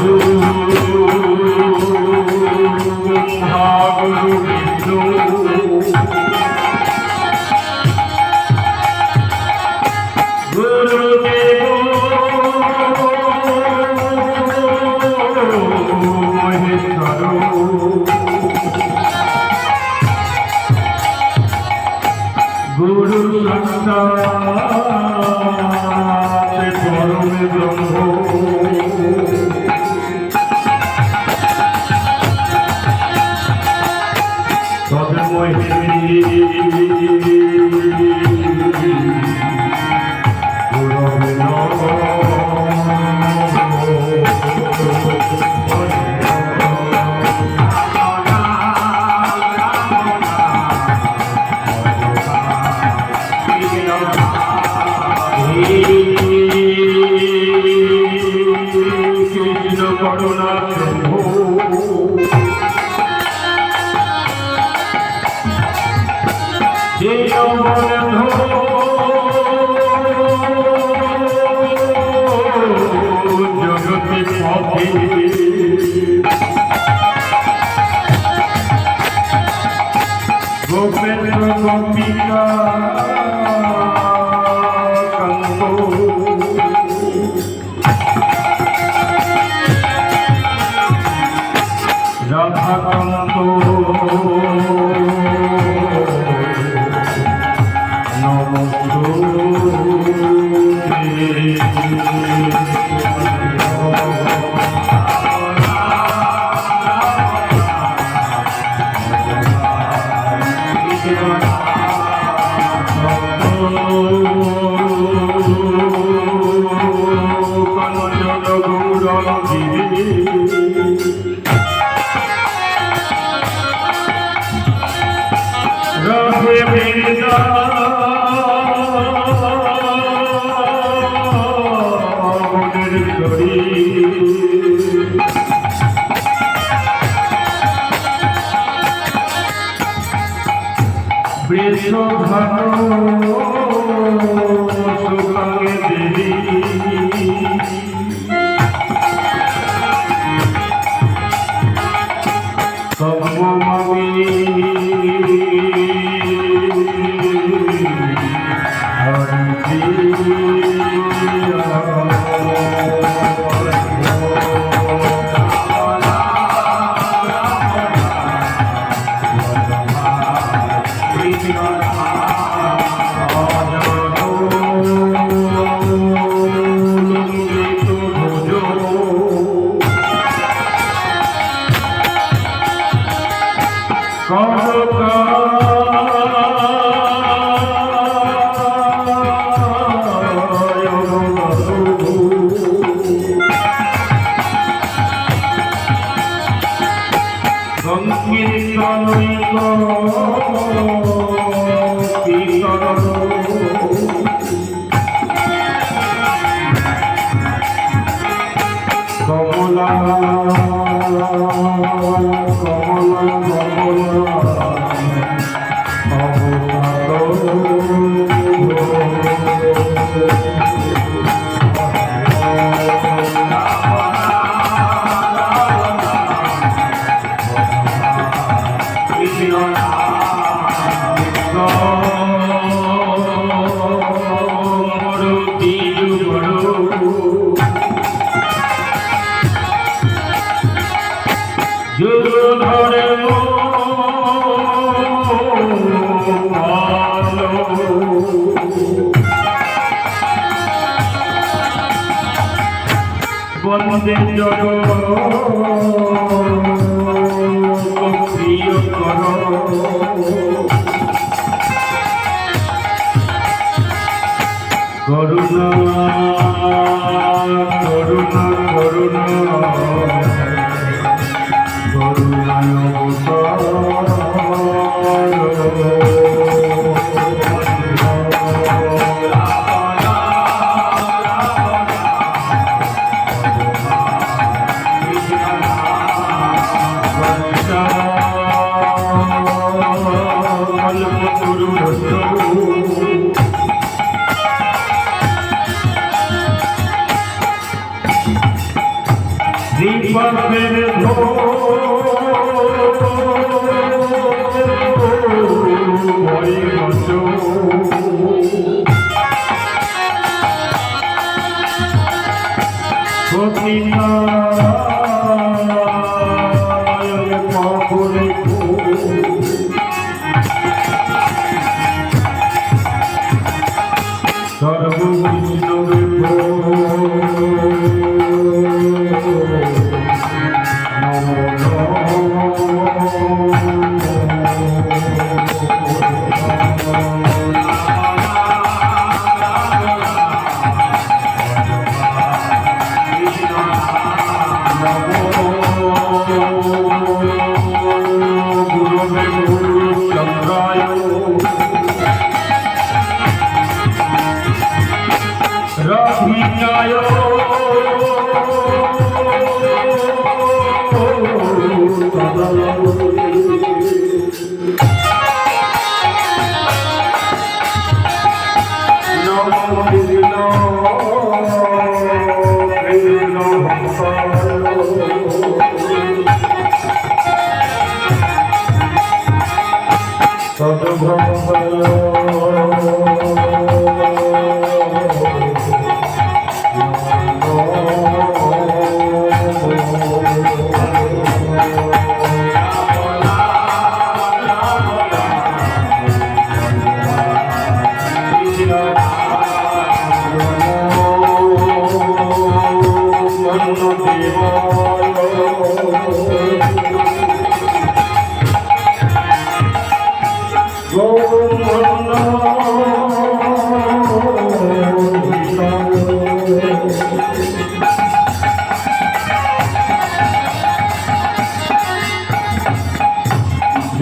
Guru Maheshwar গুরু সাক্ষাৎ পরমে ব্রহ্ম তন্ময়ী গুরবে নমঃ করুণা প্রভু জগতে পথে গোপেন্দ্র গোপিকা রাধাকান্ত বন্দে প্রিয় কর করুণা করুণা করুণা করুণায়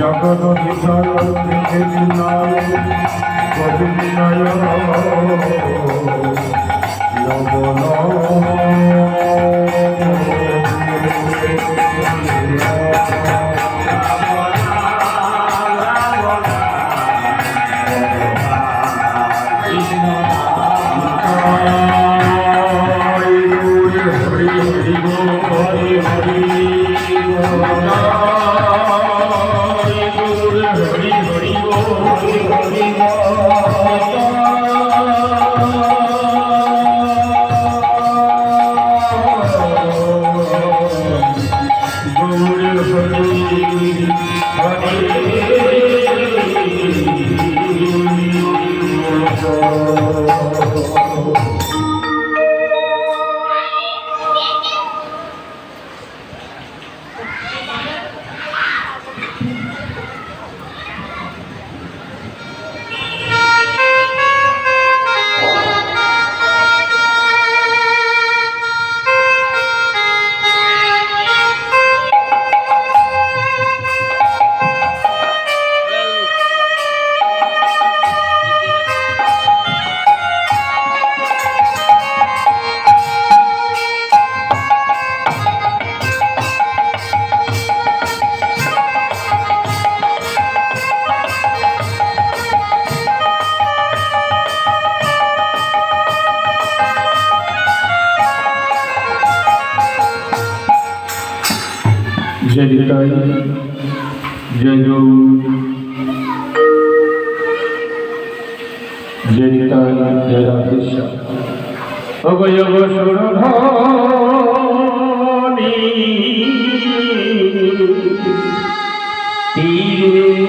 জগৎ বিনয় जय जय जय जय राधेश्याम अवयव सुरधानी तीरे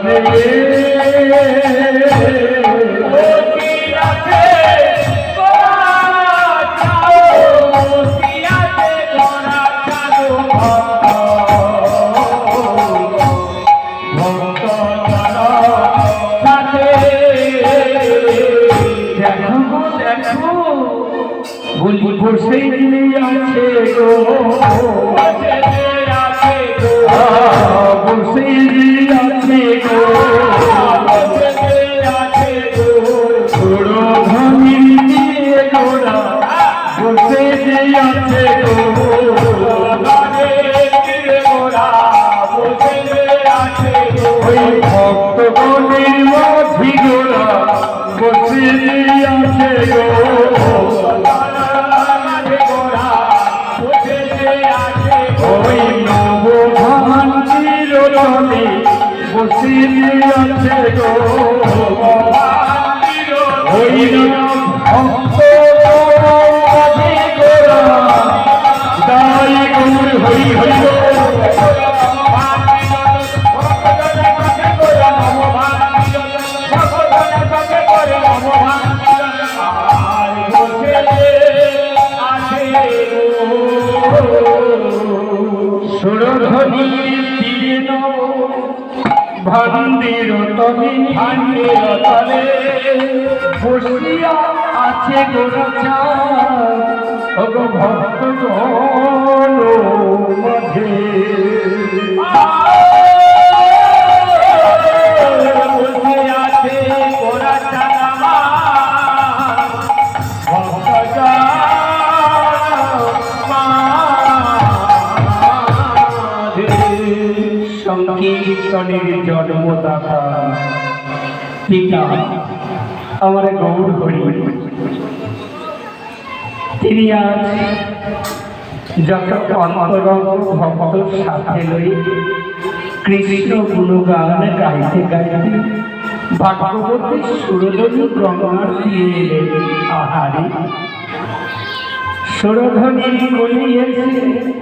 চরণে বসে আছে গো বসে আছে গো বসে আছে গো ছোড়ো ধনী গোরা বসে আছে গো গোরা বসে আছে গো ওই ভক্তগণের মাঝি গোরা বসে আছে গো ওই নবভান চিরতলে বসে আছে গো ওই ভক্ত গোরা তাই গৌর হরি হরি সুরধনী তীরে নব ভান্ডের তলে বসিয়া আছে গোরা ভক্তগণ মাঝে বসে আছে গোরা সংকীর্তনের জন্মদাতা পিতা আমার গৌর হরি তিনি আজ যত অন্তরঙ্গ ভক্ত সাথে লই কৃষ্ণ গুণগান গাইতে গাইতে ভাগবতী সুরধনী গঙ্গার তীরে এলেন। আহারে সুরধনী বলিয়েছে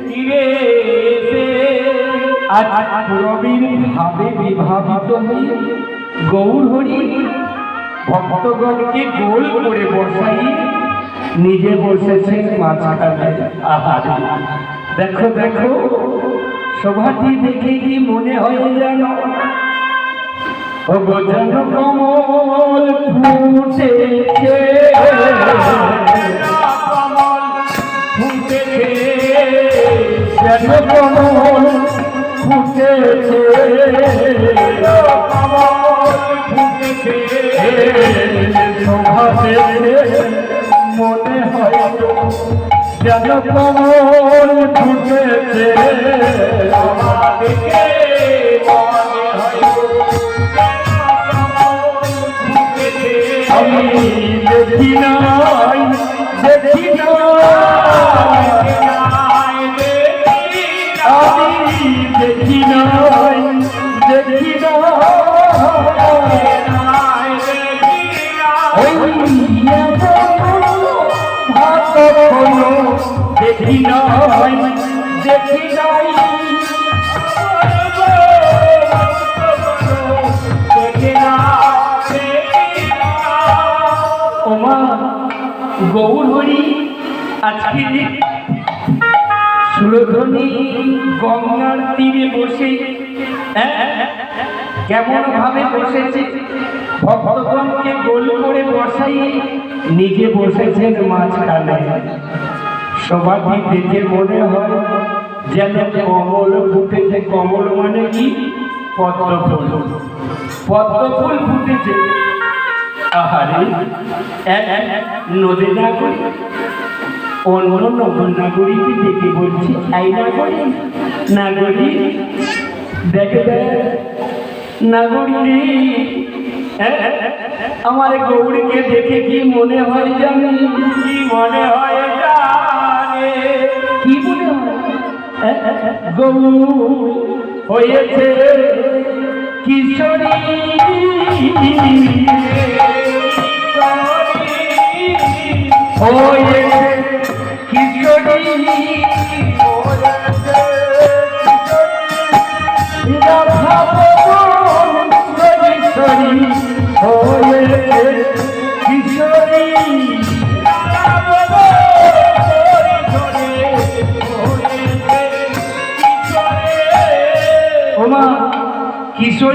তীরে আজ প্রবীর ভাবে বিভাবিত হয়ে গৌর হরি ভক্তগণকে গোল করে বসাই নিজে বসেছে মাঝখানে। আহারে দেখো দেখো শোভাটি দেখে কি মনে হয় যেন যেন কমল ফুটেছে যেন কমল ফুটেছে শোভা দেখে মনে হয় যেন কমল ফুটেছে আমি দেখি নাই দেখি আমি দেখি নাই দেখি দেখি নাই দেখি নাই ওমা গৌর হরি আজকে সুরধনী গঙ্গার তীরে বসে কেমন ভাবে বসেছে ভক্তগণকে গোল করে বসাই নিজে বসেছেন মাঝখানে। সবাই দেখে মনে হয় যেন কমল ফুটেছে। কমল মানে কি? পদ্ম ফুল। পদ্ম ফুল ফুটেছে। আহারে নদী নাগরী অন্য নাগরীকে দেখে বলছি এই নাগরী নাগরী দেখে নাগরী আমার গৌরীকে দেখে কি মনে হয় জানি? কি মনে হয় জানে? কি মনে হয়? গৌর হয়েছে কিশোরী হয়েছে কিশোরী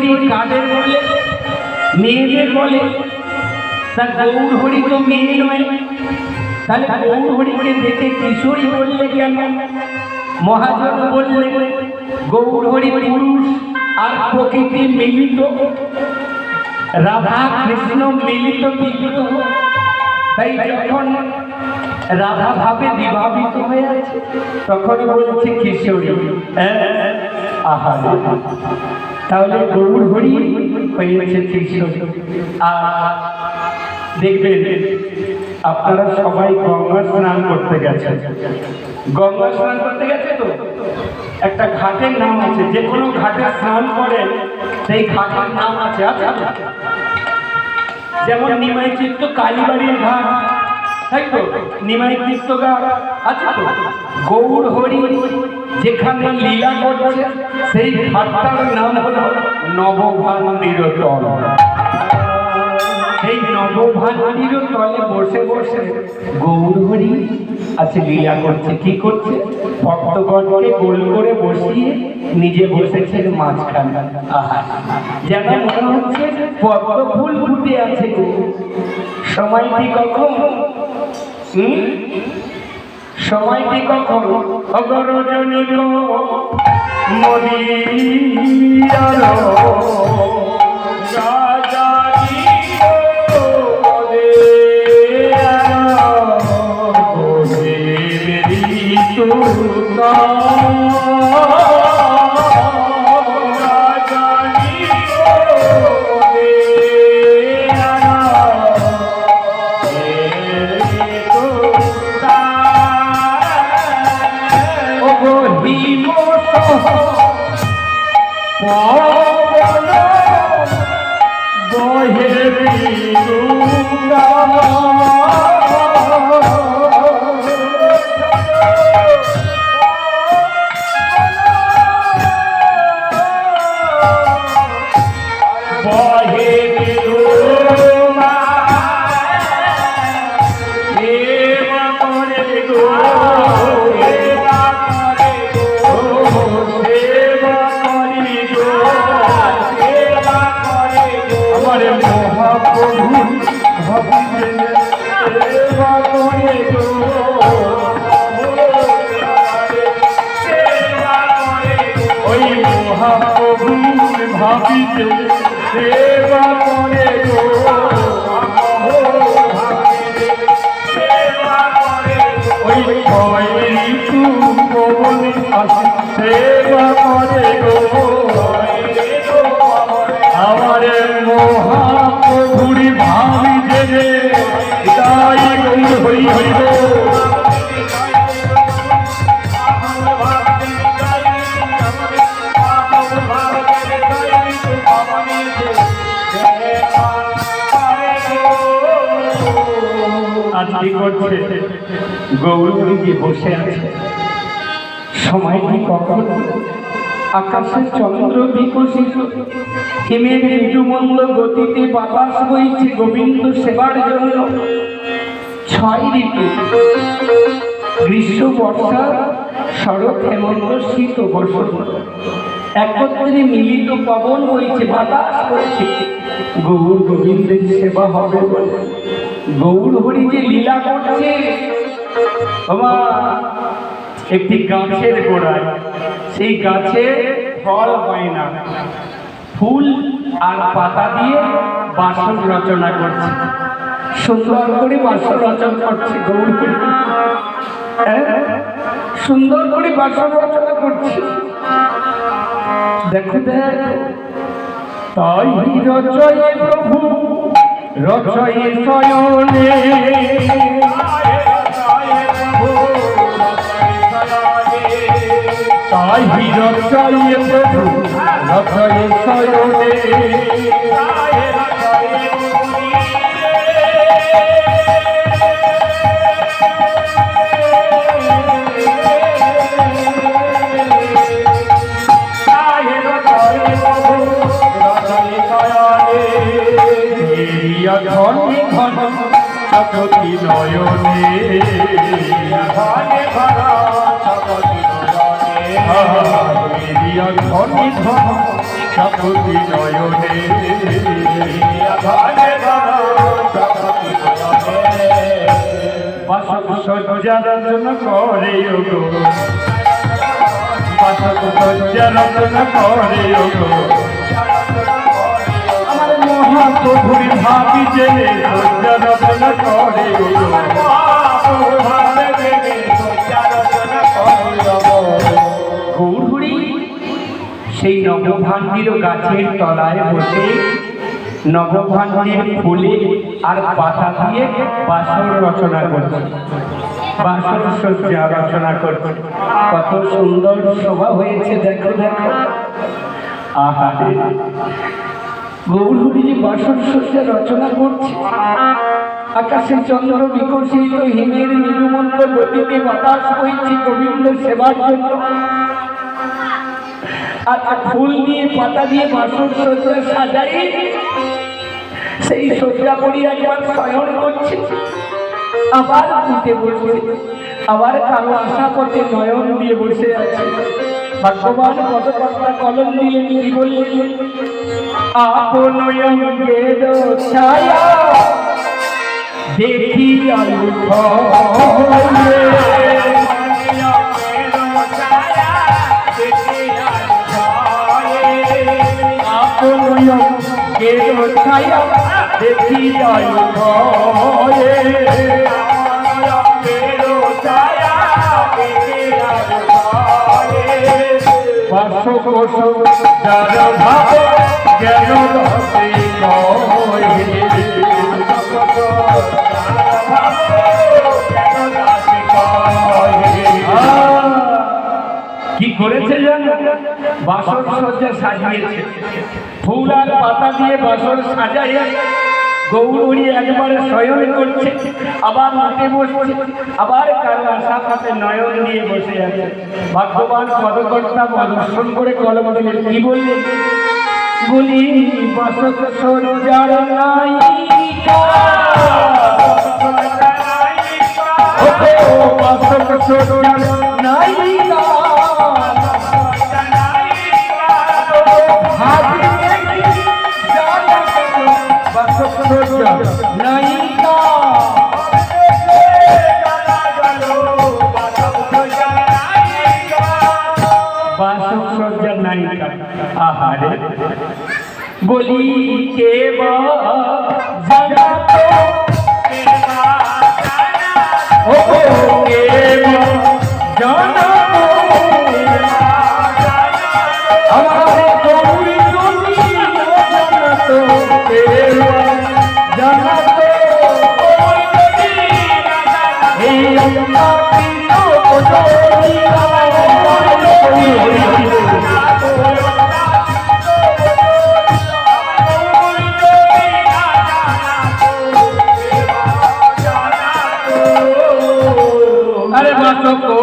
কিশোরী কাদের বলে? মেয়েদের বলে। তা গৌর হরি তো মেয়ে নয়, তাহলে গৌর হরিকে দেখে কিশোরী বললে কেন? মহাজন বললে গৌর হরি পুরুষ আর প্রকৃতি মিলিত, রাধা কৃষ্ণ মিলিত বিগ্রহ। তাই যখন রাধা ভাবে বিভাবিত হয়ে আছে তখন বলছে কিশোরী। তাহলে গৌর হরি হয়েছে কিশোরী। আর দেখবেন আপনারা সবাই গঙ্গা স্নান করতে গেছেন। গঙ্গা স্নান করতে গেছে তো একটা ঘাটের নাম আছে, যে কোনো ঘাটে স্নান করে সেই ঘাটের নাম আছে। আচ্ছা, যেমন নিমাই চিত্ত কালীবাড়ির ঘাট, তাই তো নিমাই চিত্ত ঘাট আছে তো। গৌর হরি যেখানে লীলা করছে সেই ঘাটটার নাম হলো নবভান্ডির তল। এই নবভান্ডির তলে বসে বসে গৌর হরি আছে লীলা করছে। কি করছে? ভক্তগণকে গোল করে বসিয়ে নিজে বসেছেন মাঝখানে। যেন মনে হচ্ছে পদ্ম ফুল ফুটে আছে। সময়টি কখন? সময়টি কখন? অগরজনিক মদিরার সেবা করে গো, ওই ঋতু পবনে আসে সেবা করে গো, আমার মহাপ্রভুরি ভাবি জেনে তাই গৌর হরি হরি গো। আজ কি করছে? গৌর হরি বসে আছে। সময়টি কখন? আকাশে চন্দ্র বিকশিত, হিমের ঋতুমন্দ গতিতে বাতাস বইছে গোবিন্দ সেবার জন্য। 6 ঋতু, গ্রীষ্ম, বর্ষা, শরৎ, হেমন্ত, শীত ও বসন্ত একত্রে মিলিত পবন বইছে, বাতাস বইছে গৌর গোবিন্দের সেবা হবে বলে। গৌর হরি যে লীলা করছে, একটি গাছের গোড়ায়, সেই গাছে ফল হয় না, ফুল আর পাতা দিয়ে বাসন রচনা করছে, সুন্দর করে বাসন রচনা করছে গৌর হরি। সুন্দর করে বাসন রচনা করছে। দেখো তাই রচয়ে প্রভু রচয়ে শয়নে, তাই রচয়ে প্রভু রচয়ে শয়নে, ধনে ঘন সকতি নয়নে, ধনে ঘন সকতি নয়নে, ধনে ঘন সপতি নয়নে ঘরে বাসক সজ্জা রচনা করে গো বাসক সজ্জা রচনা করে গো আমার মহাপ্রভুর ভাবি জেনে সজ্জা রচনা করে গো গৌরহরি সেই নবভান্ডির গাছের তলায় বসে নবভান্ডির ফুলে আর পাতা দিয়ে বাসর রচনা করছে, বাসর সজ্জা রচনা করছে। কত সুন্দর শোভা হয়েছে, দেখো দেখো। আহারে, গৌরহরি যে বাসর সজ্জা রচনা করছে, আকাশে চন্দ্র বিকশিত হিমের নিরুমন্ত গতিতে বাতাস বইছে গোবিন্দ সেবার জন্য। আর ফুল দিয়ে পাতা দিয়ে বাসর সজ্জা সাজাই সেই সজ্জা করি একবার শয়ন করছে, আবার উঠে বসে, আবার কারো আশা করতে নয়ন দিয়ে বসে আছে। ভগবান পদকর্তা কলম দিয়ে কি বললেন? আপন অঙ্গের ছায়া দেখি আলু ছায়া দেখি আলু কি করেছে জানো? বাসর সজ্জা সাজিয়েছে, ফুল আর পাতা দিয়ে বাসর সাজায় গৌরহরি একবারে শয়ন করছে, আবার উঠে বসছে, আবার কারো আশা পাতে নয়ন নিয়ে বসে আছে। ভগবান পদকর্তা প্রদর্শন করে কলম দিলেন, কি বললেন? বলি বাসর সজ্জার নায়িকা, বাসর সজ্জার নায়িকা নায়িকা বাসক সজ্জার নায়িকা। আহারে, বলি কে अरे बात को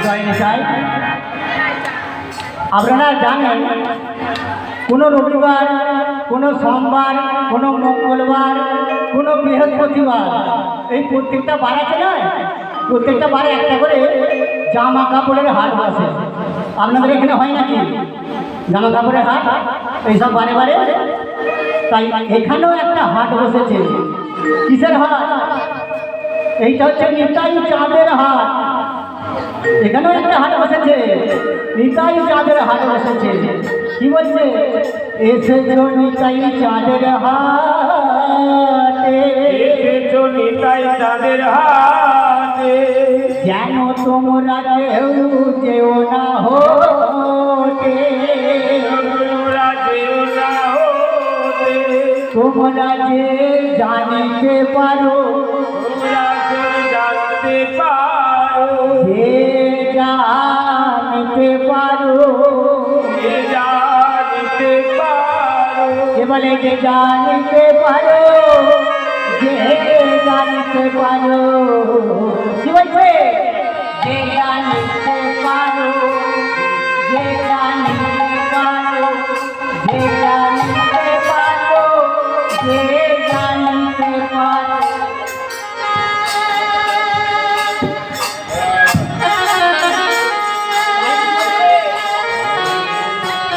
জয় নিতাই। আপনারা জানেন কোনো রবিবার, কোনো সোমবার, কোনো মঙ্গলবার, কোনো বৃহস্পতিবার, এই প্রত্যেকটা বার আছে না, প্রত্যেকটা বারে একটা করে জামা কাপড়ের হাট বসে। আপনাদের এখানে হয় নাকি জামা কাপড়ের হাট এইসব বারে বারে? তাই এখানেও একটা হাট বসেছে। কিসের হাট? এইটা হচ্ছে নিতাই চাঁদের হাট। এখানেও একটা হাট বসেছে, নিতাই চাঁদের হাট বসেছে। কি বলছে? এসেছো নিতাই চাঁদের হাটে, এসেছো নিতাই চাঁদের হাটে, যেন তোমরা কেউ যেও না হোটে, তোমরা যেও না হোটে, তোমরা যে জানিতে পারো, তোমরা যে জানতে পারো, যে জানিতে পারো, যে জানতে পারো, কে বলে যে জানিতে পারো, যে জানিতে পারো। কি বলছে? যে জানিতে পারো, যে জানিতে পারো, যে জানিতে পারো, যে জানিতে পারো।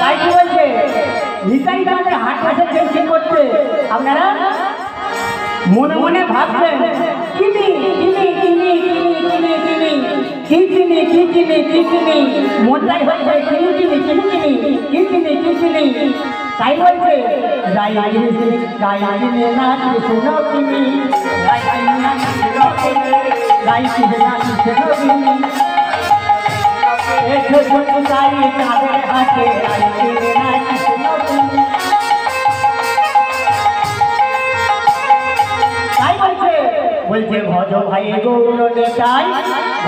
তাই কি বলছে? নিতাই চাঁদের হাট বসেছে কি করতে? আপনারা মনে মনে ভাবছেন কিনি কিনি কিনি কিনি কিনি কিনি কি কিনি কি কিনি কি কিনি, মনটাই হচ্ছে কিনি কিনি কিনি কিনি কি কিনি কি কিনি। তাই বলছে রাই কিনে না কৃষ্ণ কিনি, রাই কিনে না কৃষ্ণ কিনি, রাই কিনে না কৃষ্ণ কিনি। এসেছো নিতাই চাঁদের হাটে, রাই কিনে না কৃষ্ণ কিনি। তাই বলছে, বলছে ভজ ভাই গৌর নিতাই,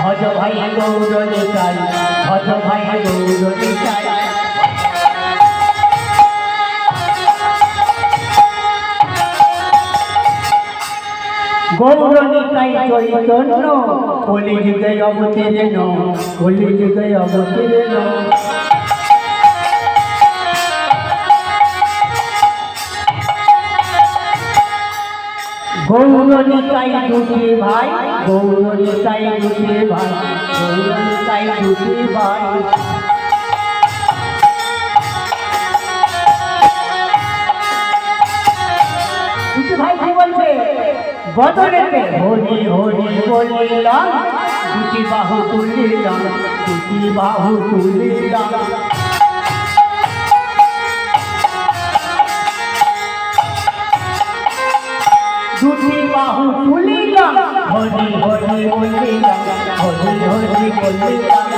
ভজ ভাই গৌর নিতাই, ভজ ভাই গৌর নিতাই। গৌর নিতাই চৈতন্য কলি যুগে অবতীর্ণ, কলি যুগে অবতীর্ণ। গৌর নিতাই দুটি ভাই, গৌর নিতাই দুটি ভাই, গৌর নিতাই দুটি ভাই। দুটি ভাই কি বলছে? বদলেতে হরি হরি বলিলাম, দুটি বাহু তুলিলাম, দুটি বাহু তুলিলাম। দুটি বাহু তুলিলাম, হরি হরি বলিলাম, হরি হরি বলিলাম।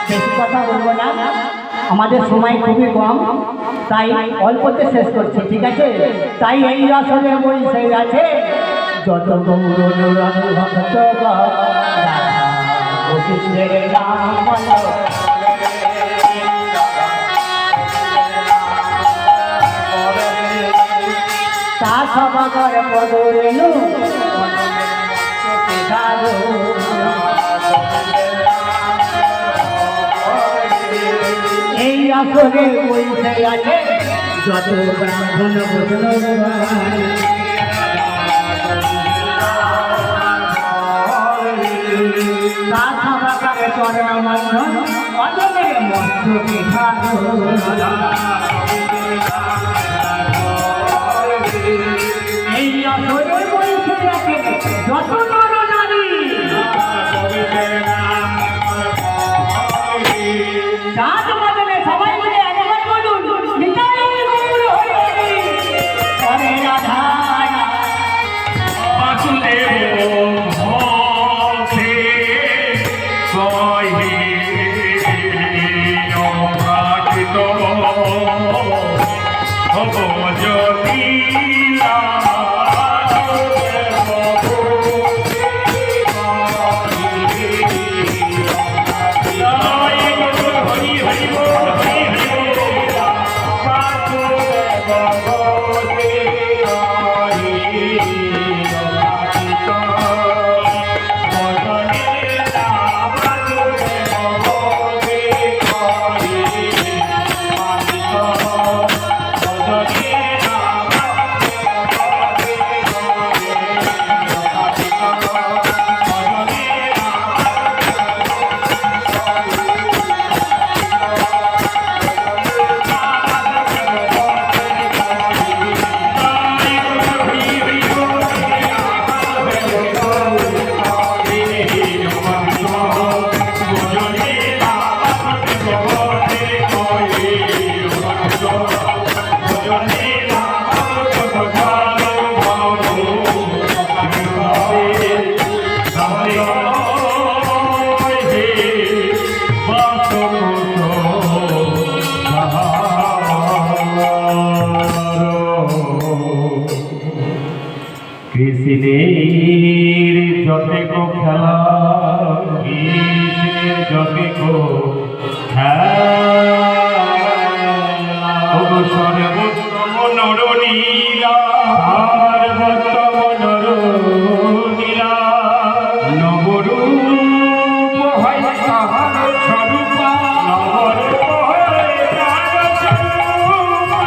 বেশি কথা বলবো না, আমাদের সময় খুবই কম, তাই অল্পতে শেষ করছি, ঠিক আছে? তাই এই আসলে বলছে আছে যত গৌর ভক্ত কৃষ্ণের নাম বলো, তা সবাগর পদরেণু এই আসরে বলছে আছে যত ব্রাহ্মণ বৈষ্ণব, তা সবাগর চরণবন্ধন অজনের মস্তকে ধারো। এই আসরে বলছে আছে যত নর নারী, চাঁদ বদলে সবাই মিলে একবার বলুন নিতাই গৌর হরি, হরে রাধা বাসুদেব হরে কহে অপ্রাকৃত কৃষ্ণের যতে গো খেলা, কৃষ্ণের যতে গো খেলা, সর্বোত্তম নরলীলা, সর্বোত্তম নরলীলা, নবরূপ হয় তাহার স্বরূপা, নবরূপ হয় তাহার স্বরূপা,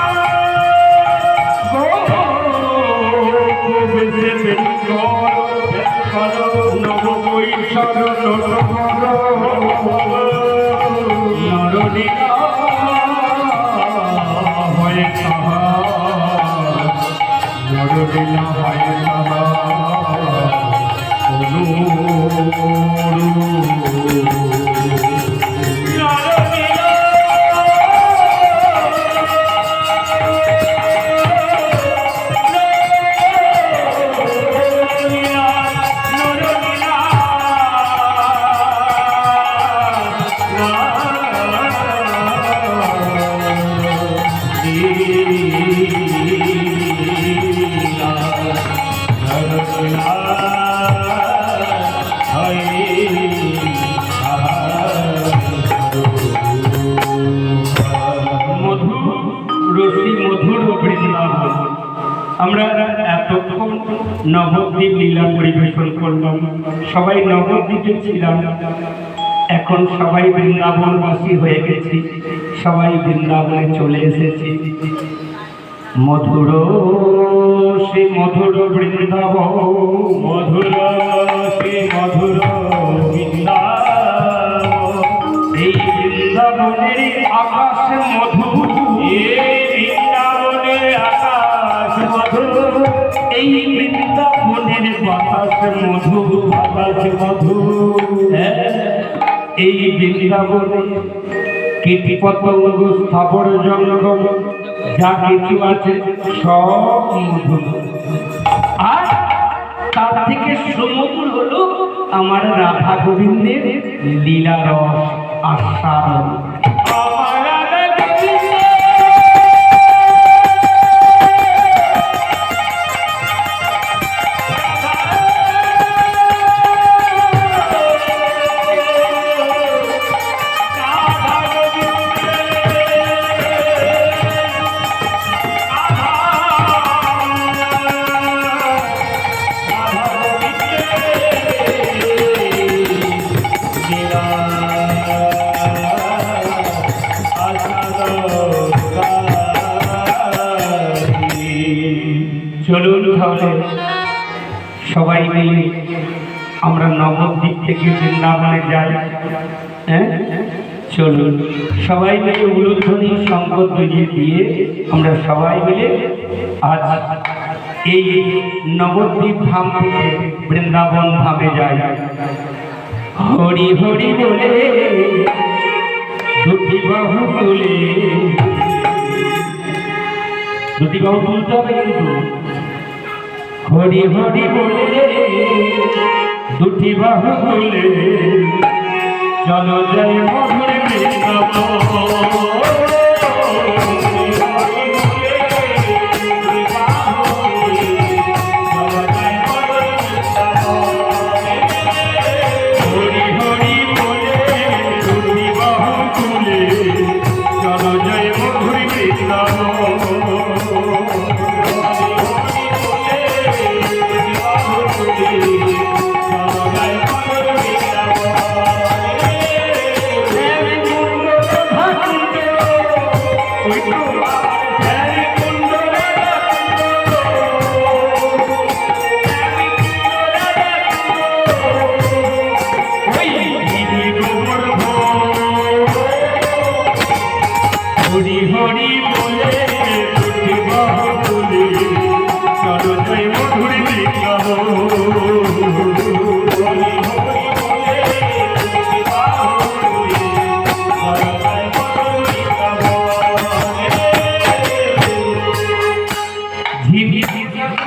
নরলীলা হয় তাহার, নরলীলা হয় আমরা এতক্ষণ নবদ্বীপ লীলা পরিবেশন করলাম, সবাই নবদ্বীপে ছিলাম, এখন সবাই বৃন্দাবনবাসী হয়ে গেছি, সবাই বৃন্দাবনে চলে এসেছি। মধুর সে মধুর বৃন্দাবন, মধুর সে মধুর বৃন্দাবন, এই বৃন্দাবনের আকাশ মধু, এই বৃন্দাবনের আকাশ মধু, এই বৃন্দাবনের বাতাস মধু, বাতাস মধু, এই বৃন্দাবনে কীট পতঙ্গ স্থাবর জঙ্গম যা কিছু আছে সব মধু, আর তার থেকে সমুদ্র হলো আমার রাধা গোবিন্দের লীলা রস আস্বাদন। চলুন তাহলে সবাই মিলে আমরা নবদ্বীপ থেকে বৃন্দাবনে যাই। হ্যাঁ, চলুন সবাই মিলে উলুধ্বনি শঙ্খ বাজিয়ে দিয়ে আমরা সবাই মিলে আজ এই নবদ্বীপ ধাম থেকে বৃন্দাবন ধামে যাই। হরি হরি বলে দুটি বাহু তুলে, দুটি বাহু তুলতে হবে কিন্তু, হরি হরি বলে দুটি বাহু তুলে চলো যাই মধুর বৃন্দাবন। হরি হরি বলে দুটি বাহু তুলে চলো যাই মধুর বৃন্দাবন।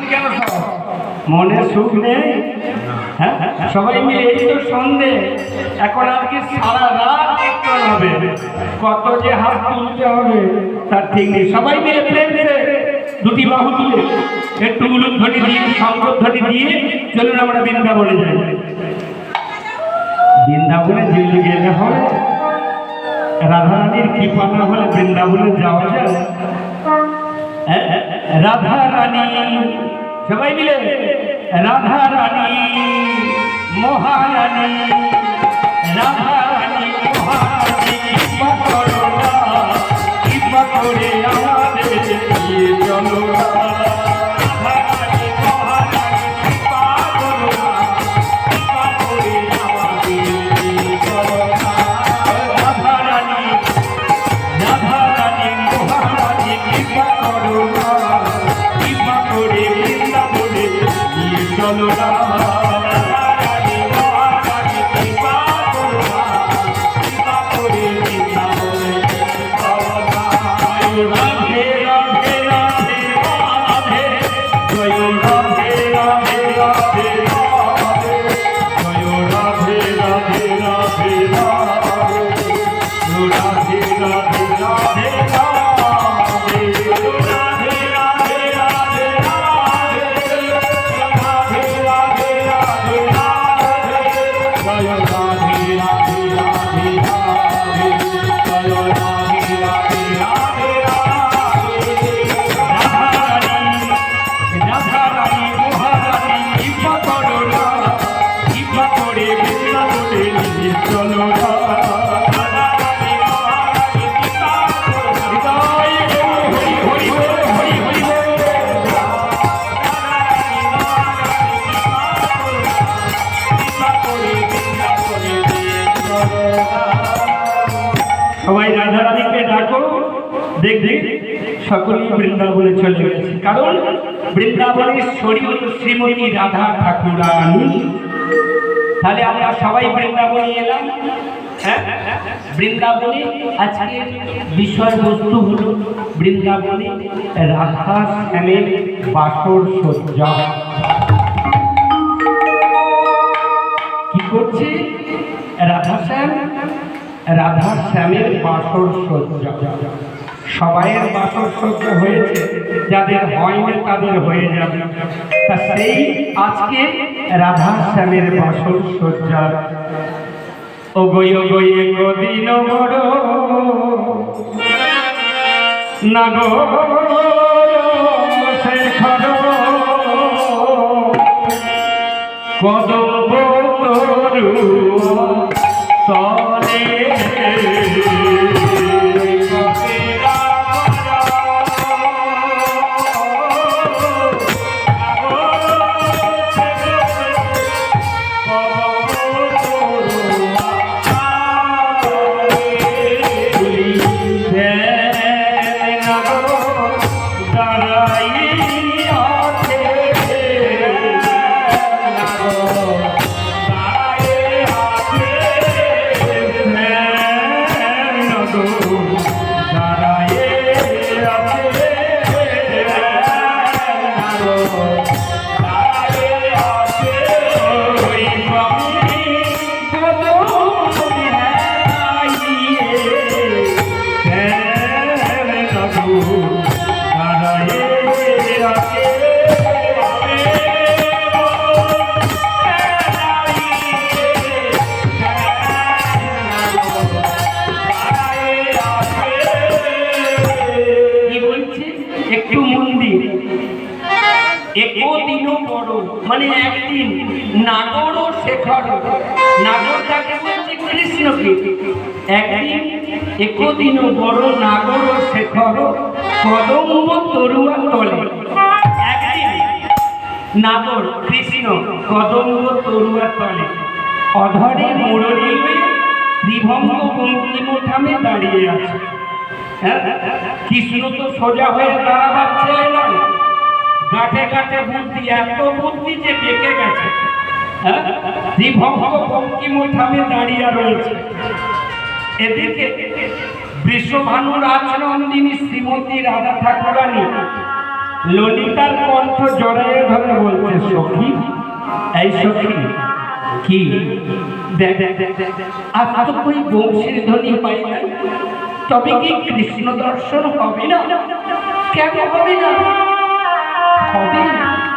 কেন সব মনে সুখ নেই? হ্যাঁ সবাই মিলে এই তো সন্ধে, এখন আজকে সারা রাত কীর্তন হবে, কত যে হাত তুলতে হবে তার ঠিক নেই। সবাই মিলে প্রেমে দুটি বাহু তুলে একটু উলুধ্বনি দিয়ে শঙ্করধ্বনি দিয়ে চলুন আমরা বৃন্দাবনে যাই। বৃন্দাবনে যেতে গেলে হয় রাধারানীর কৃপা না হলে বৃন্দাবনে যাওয়া যায়? রাধা রানী, সবাই মিলে রাধা রানী মহারানী, রাধা রানী মহারানী কৃপা করো না, কৃপা করে আমাদের নিয়ে চলো না। রাধা রানী মহারানী কৃপা করো না, কৃপা করে আমাদের নিয়ে চলো না। রাধা রানী, রাধা রানী মহারানী কৃপা করো না, কৃপা করে বৃন্দাবনে নিয়ে চলো না। রাধা রানী মহারানী কৃপা করো না, কৃপা করে বৃন্দাবনে নিয়ে চলো না। রাধে রাধে রাধে রাধে, জয় রাধে রাধে রাধে রাধে, জয় রাধে রাধে রাধে রাধে, রাধে রাধে রাধে রাধে, রাধে রাধে রাধে রাধে, রাধে রাধে রাধে রাধে, জয় রাধে রাধে রাধে রাধে, জয় রাধে রাধে রাধে রাধে। রাধা রানী মহারানী কৃপা করো না, কৃপা করে বৃন্দাবনে নিয়ে চলো না। রাধা রানী মহারানী কৃপা করো না, হৃদয় হরি হরি হরি হরি হরি বল। রাধা রানী মহারানী কৃপা করো না, কৃপা করে বৃন্দাবনে নিয়ে চলো না। সবাই রাধা রানীকে ডাকো, দেখবে সকলেই বৃন্দাবনে চলে গেছে, কারণ বৃন্দাবনেশ্বরী হল শ্রীমতী রাধা ঠাকুরানী। তাহলে আমরা সবাই বৃন্দাবনে এলাম। হ্যাঁ বৃন্দাবনে আজকে বিষয়বস্তু হল বৃন্দাবনে রাধা শ্যামের বাসর সজ্জা। কি করছে রাধা শ্যাম? রাধা শ্যামের বাসর সজ্জা। সবাইয়ের বাসর সজ্জা হয়েছে, যাদের হয়নি তাদের হয়ে যাবে। তা সেই আজকে রাধা শ্যামের বাসর সজ্জা। ও গই দিন বড় নাগর শেখর, কদম্ব তরু তলে মানে একদিন নাগর ও শেখর, নাগরটাকে বলছে কৃষ্ণকে, একদিন একদিন বড় নাগর ও শেখর কদম্ব তরুয়া তলে। একদিন নাগর কৃষ্ণ কদম্ব তরুয়া তলে অধরে মুরলী হয়ে ত্রিভঙ্গ বঙ্কিমঠামে দাঁড়িয়ে আছে। কৃষ্ণ তো সোজা হয়ে দাঁড়াবার ছেলে নয়, গাঁটে গাঁটে বুদ্ধি, এত বুদ্ধি যে বেঁকে গেছে। ত্রিভঙ্গ বঙ্কিমঠামে দাঁড়িয়ে রয়েছে। এদিকে বৃষভানু রাজনন্দিনী শ্রীমতী রাধা ঠাকুরানী ললিতার কণ্ঠ জড়াইয়ে ধরে বলছে, সখী, এই সখী, কি দেখ আজ তো কই বংশীর ধ্বনি পাই না, তবে কি কৃষ্ণ দর্শন হবে না? কেন হবে না? হবে।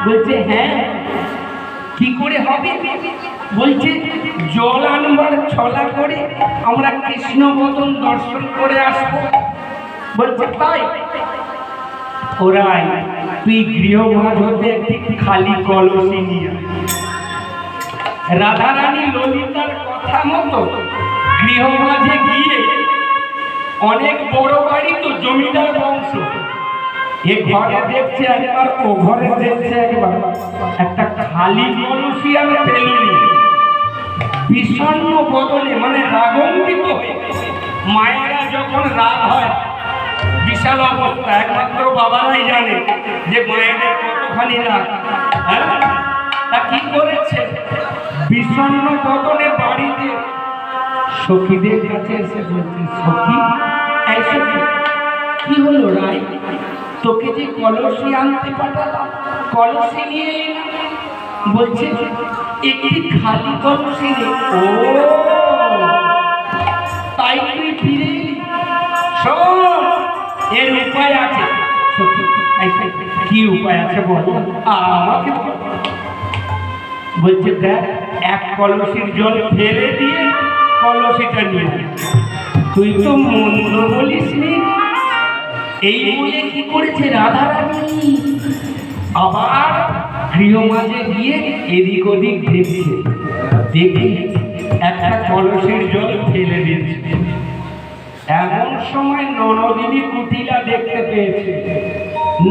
বলছে হ্যাঁ, কি করে হবে? বলছে জল আনবার ছলা করে আমরা কৃষ্ণ বদন দর্শন করে আসবো। বলছে তাই? ওরাই তুই গৃহমাঝ হতে একটি খালি কলসি নিয়ে রাধারানী ললিতার কথা মতো গৃহমাঝে গিয়ে, অনেক বড় বাড়ি তো, জমিদার বংশ, এ ঘরে দেখছে একবার, ও ঘরে দেখছে একবার, একটা খালি কলসি আর তেলুনি বিষণ্ণ বদলে, মানে রাগান্বিত হয়ে। মায়েরা যখন রাগ হয় বিশাল অবস্থা, একমাত্র বাবারাই জানে যে মায়েদের কতখানি রাগ। হ্যাঁ, তা কি করেছে? বিষণ্ণ বদলে বাড়িতে সখীদের কাছে এসে বলছে, সখী, এই সখী, কি হলো রাই? তোকে যে কলসি আনতে পাঠালাম, কলসি নিয়ে এলি না? বলছে একটি খালি কলসি নেই। ও তাই তুই ফিরে এলি? শোন, এর উপায় আছে। সখী, কি উপায় আছে বল, আমাকে বল। বলছে দেখ, এক কলসির জল ফেলে দিয়ে কলসিটা নিয়ে, তুই তো মন্দ বলিস নি। এই বলে কি করেছে রাধারানী, আবার গৃহমাঝে গিয়ে এদিক ওদিক দেখছে, দেখি একটা কলসির জল ফেলে দিচ্ছে। এমন সময় ননদিনী কুটিলা দেখতে পেয়েছে।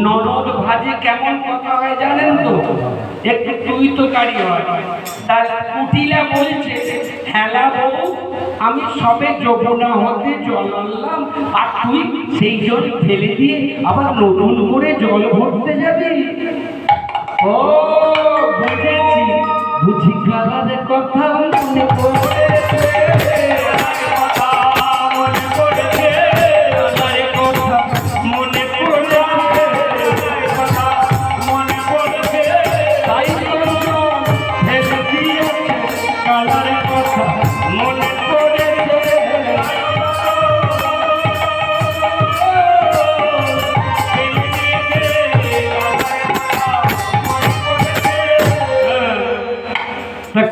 ননদ ভাজে কেমন কথা হয় জানেন তো, একটু তুই তো কারি হয়। তার কুটিলা বলছে, হেলা বউ, আমি সবে যমুনা হতে জল আনলাম, আর তুই সেই জল ফেলে দিয়ে আবার নতুন করে জল ভরতে যাবি? ও বুঝেছি, বুঝি কালারের কথা মনে পড়েছে,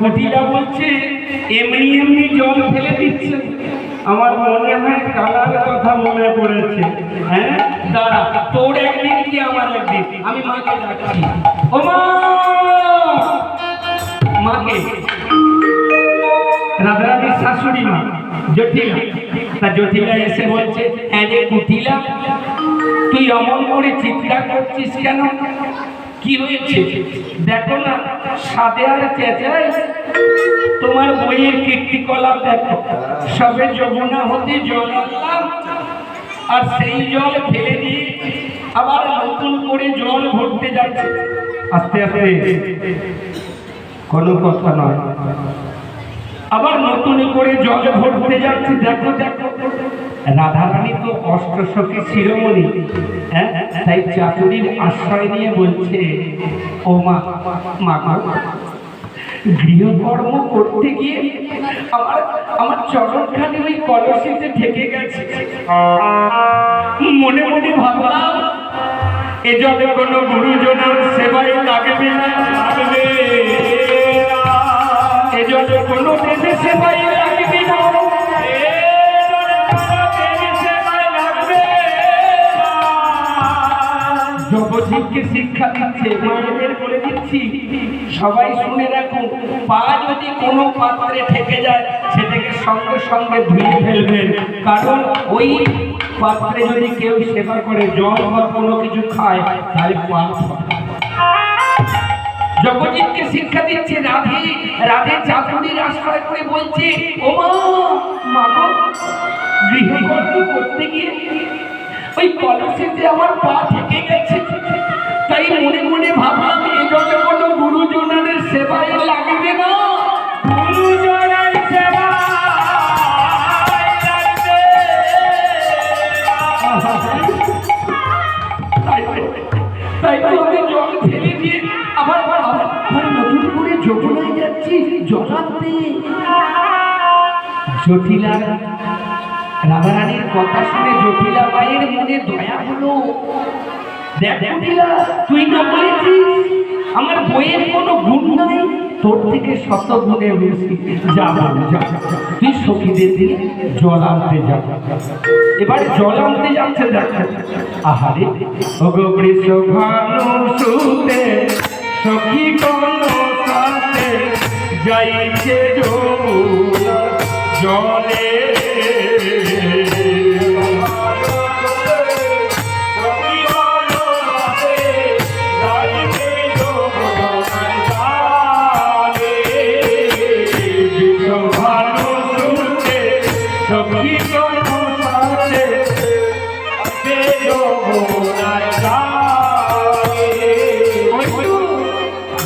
কুটিলা বলছে এমনি এমনি জল ফেলে দিচ্ছে, আমার মনে হয় কালার কথা মনে পড়েছে। হ্যাঁ দাঁড়া, তোর একদিন কি আমার একদিন, আমি মাকে ডাকছি। ও মা, মাকে, রাধারানীর শাশুড়ি মা জটিলা। তা জটিলা এসে বলছে, হ্যাঁ রে কুটিলা, তুই অমন করে চিৎকার করছিস কেন? কি হয়েছে? দেখো না, সাদে আর চেঁচাই, তোমার বইয়ের কীর্তিকলাপ দেখো। সবে যমুনা হতে জল আনলাম, আর সেই জল ফেলে দিয়ে আবার নতুন করে জল ভরতে যাচ্ছে। আস্তে আস্তে, কোনো কথা নয়, আবার নতুন করে জল ভরতে যাচ্ছে। দেখো দেখো, রাধারানী তো অষ্টসখী শিরোমণি, হ্যাঁ, তাই চাতুরীর আশ্রয় নিয়ে বলছে, ও মা, মা গৃহকর্ম করতে গিয়ে আমার চরণখানি ওই কলসিতে ঠেকে গেছে। মনে মনে ভাবলাম, এ জলে কোনো গুরুজনের সেবায় লাগবে না, এ জলে কোনো দেশে সেবায় লাগবে না, জগৎকে শিক্ষা দিচ্ছে, মায়েদের বলে দিচ্ছি, সবাই শুনে রাখুন, পা যদি কোনো পাত্রে ঠেকে যায় সেটাকে সঙ্গে সঙ্গে ধুয়ে ফেলবেন, কারণ ওই পাত্রে যদি কেউ সেবা করে, জল বা কোনো কিছু খায়, তাহলে পাপ। জগৎকে শিক্ষা দিচ্ছে রাধে, রাধে চাতুরীর আশ্রয় করে বলছে, ও মা, গৃহকর্ম করতে গিয়ে ওই কলসিতে আমার পা ঠেকে গেছে, তাই মনে মনে ভাবলাম এ জলে কোনো গুরুজনের সেবায় লাগবে না, গুরুজনের সেবায় লাগবে। তাই জল ফেলে দিয়ে আবার নতুন করে যমুনায় যাচ্ছি জল আনতে। জটিলা রাধারানীর কথা শুনে জটিলা মায়ের মনে দয়া হলো। দেখ জটিলা, তুই না বলেছিস আমার বইয়ের কোনো গুণ নাই, তোর থেকে শত গুণে বেশি। যা যা, তুই সখীদের দিয়ে জল আনতে যা। এবারে জল আনতে যাচ্ছে। দেখ আহারে ওগো বৃষভানু সুতে সখী কোন সাথে যাইছে যমুনা জলে।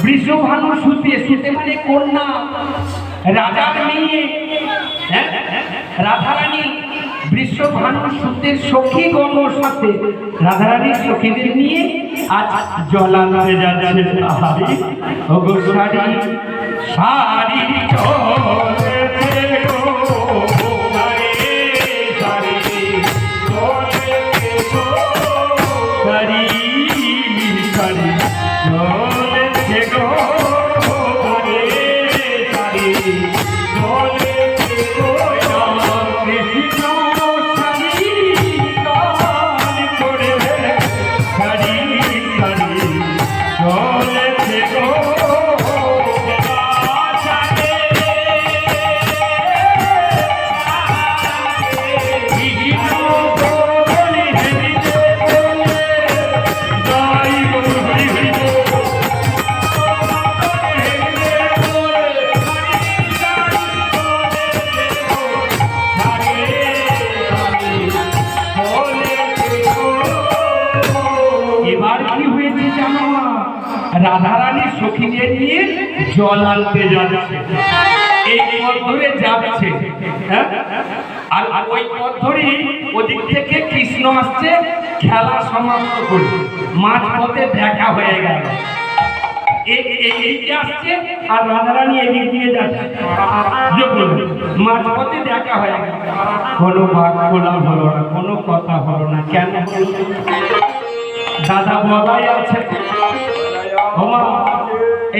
বৃষভানু সুতে, সুতে মানে কন্যা, রাজার মেয়ে। রাধারানী বৃষভানু সুতের সখী গণর সাথে রাধারানীর সখীদের নিয়ে আজ জল আনতে যাচ্ছে। ওগো শাড়ি শাড়ি চলেছে গো, শাড়ি শাড়ি চলেছে গো, রাধারানী সখীদের নিয়ে জল আনতে যাচ্ছে। এই পথ ধরে যাচ্ছে, আর ওই পথ ধরে ওদিক থেকে কৃষ্ণ আসছে খেলা সমাপ্ত করে। মাঝ পথে দেখা হয়ে গেল, এইদিকে আসছে আর রাধারানী এদিক দিয়ে যাচ্ছে। মাঝ পথে দেখা হয়ে গেল, কোনো বাক খোলা হলো না, কোনো কথা হলো না। কেন? দাদা বলাই আছে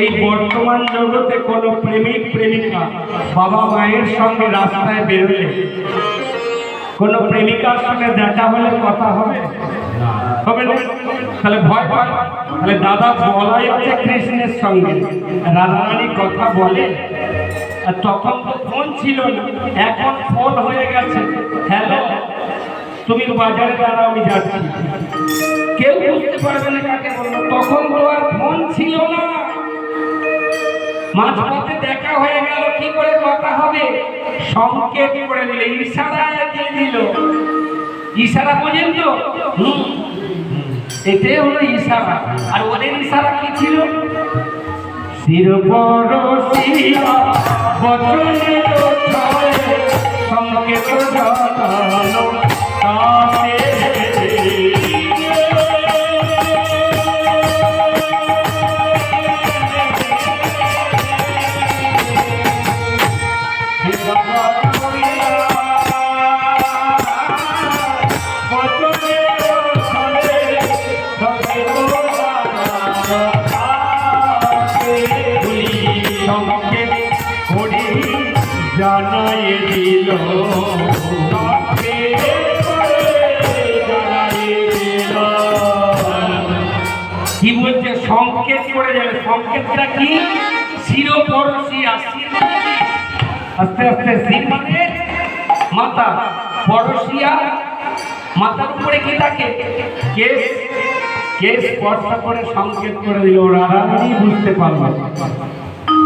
এই বর্তমান জগতে কোনো প্রেমিক প্রেমিকা বাবা মায়ের সঙ্গে রাস্তায় বেরোলে, কোনো প্রেমিকার সঙ্গে দেখা হলে কথা হবে হবে না? তাহলে ভয় পায়। তাহলে দাদা বলাই আছে কৃষ্ণের সঙ্গে, রাধারানী কথা বলে। আর তখন তো ফোন ছিল না, এখন ফোন হয়ে গেছে। হ্যালো, তুমি বাজারে দাঁড়াও, আমি যাচ্ছি। কেউ বুঝতে পারবে না কাকে বলবো। তখন তো আর ফোন ছিল না, মাঝপথে দেখা হয়ে গেল, কি করে কথা হবে? সংকেত করে দিলে, ইশারা দিয়ে দিল। ইশারা পর্যন্ত এটাই হলো ইশারা। আর ওদের ইশারা কি ছিল? শিরপরশিয়া বচনে সংকেত জানালো কাছে। জানাই দিল কি বলছে? সংকেত করে যাবে। সংকেতটা কি? শিরপরশিয়া। আস্তে আস্তে শির মানে মাথা, পরশিয়া মাথার উপরে কি থাকে? কেশ। কেশ স্পর্শ করে সংকেত করে দিল। রাধারানী বুঝতে পারলো,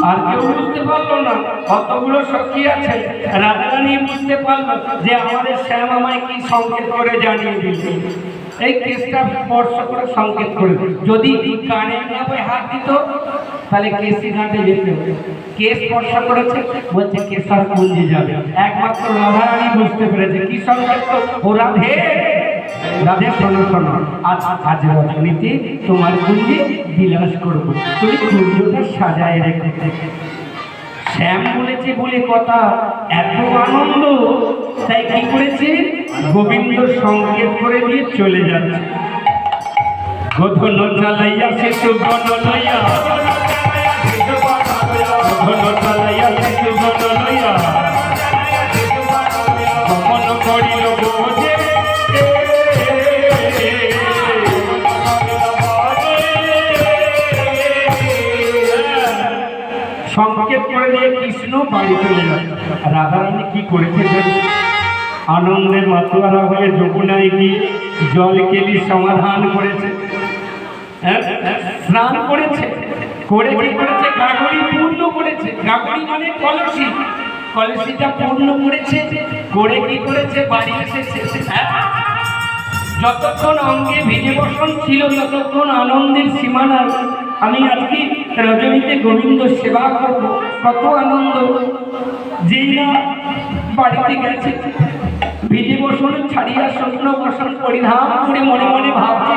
আর কেউ বুঝতে পারলো না। কতগুলো সখী আছে, রাধারানী বুঝতে পারলো যে আমাদের শ্যাম আমায় কি সংকেত করে জানিয়ে দিল। এই কেসটা স্পর্শ করে সংকেত করে। যদি কানে নামে হাত দিত তাহলে কেসি ঘাটে যেতে হবে। কে স্পর্শ করেছে? বলছে কেশর কুঞ্জে যাবে। একমাত্র রাধারানী বুঝতে পেরেছে কি সংকেত। ও রাধে রাধে শোনো শোনো, আজ রজনীতে তোমার কুঞ্জে বিলাস করবো, তুমি কুঞ্জটা সাজায় রেখে। শ্যাম বলেছে বলে কথা, এত আনন্দ, তাই কি করেছে, গোবিন্দ সংকেত করে দিয়ে চলে যাচ্ছে। গোধন চালাইয়া সেতু গণ লইয়া, গোধন চালাইয়া সেতু গণ লইয়া, গমন করিল বোঝে, সংকেত করে দিয়ে কৃষ্ণ বাড়ি চলে যায়। রাধারানী কি করেছে, আনন্দের মাতোয়ারা হয়ে যমুনায় গিয়ে জল কেলি সমাধান করেছে, স্নান করেছে, করে কি করেছে, গাগরি পূর্ণ করেছে। গাগরি মানে কলসি, কলসিটা পূর্ণ করেছে, করে কি করেছে, বাড়ি এসেছে। যতক্ষণ অঙ্গে ভিজে বসন ছিল ততক্ষণ আনন্দের সীমানা। আমি আজকে রজনীতে গোবিন্দ সেবা করব, কত আনন্দ। যেই না বাড়িতে গেছে, ভিজে বসন ছাড়িয়া শুকন বসন পরিধান করে মনে মনে ভাবছে,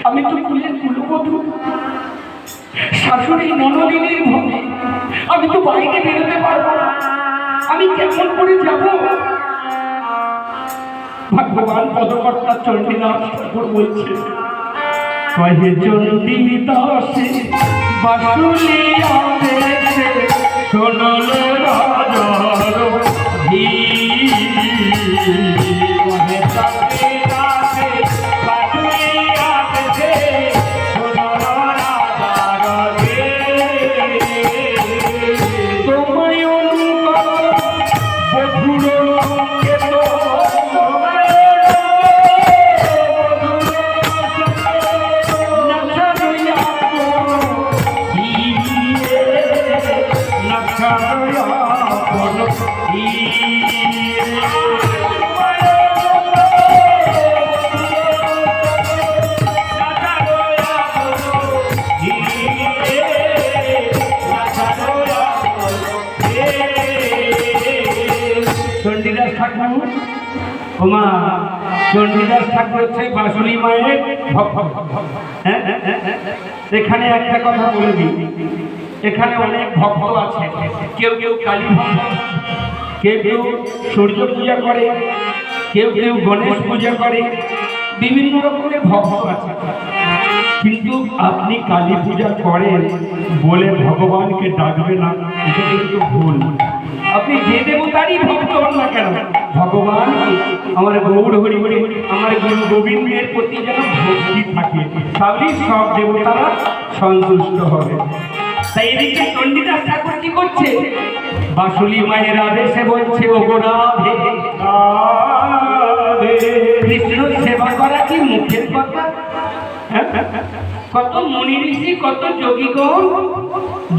আমি তো কুলের কুলবধূ, শাশুড়ি ননদিনীর ভূমি, আমি তো বাইরে বেরোতে পারবো না, আমি কেমন করে যাব। ভগবান পদকর্তা চণ্ডীদাস ঠাকুর বলছে, কহে চণ্ডীদাসে বাসুলিয়া দেশে শোনল রাজার ধী, কহে চণ্ডীদাসে বাসুলিয়া দেশে শোনল রাজার ধী, তোমায় অনুকর বধুর চণ্ডীদাস ঠাকুর, ওমা চণ্ডীদাস ঠাকুর হচ্ছে বাসুলি মায়ের ভক্ত। এখানে একটা কথা বলে দিই, এখানে অনেক ভক্ত আছে, কেউ কেউ কালী ভক্ত, কেউ কেউ সূর্য পূজা করে, কেউ কেউ গণেশ পূজা করে, বিভিন্ন রকমের ভক্ত আছে। কিন্তু আপনি কালী পূজা করেন বলে ভগবানকে ডাকবে না, এটা কিন্তু ভুল। আপনি যে দেবতারই ভক্ত হন না কেন, ভগবানকে, আমার গৌর হরি হরি, আমার গুরু গোবিন্দের প্রতি যেন ভক্তি থাকে, তাহলেই সব দেবতারা সন্তুষ্ট হবে। তাই এদিকে চণ্ডীদাস ঠাকুর কি করছে, বাসুলি মায়ের আদেশে বলছে, ও গো রাধে, কৃষ্ণ সেবা করা কি মুখের কথা? কত মুনি ঋষি, কত যোগীগণ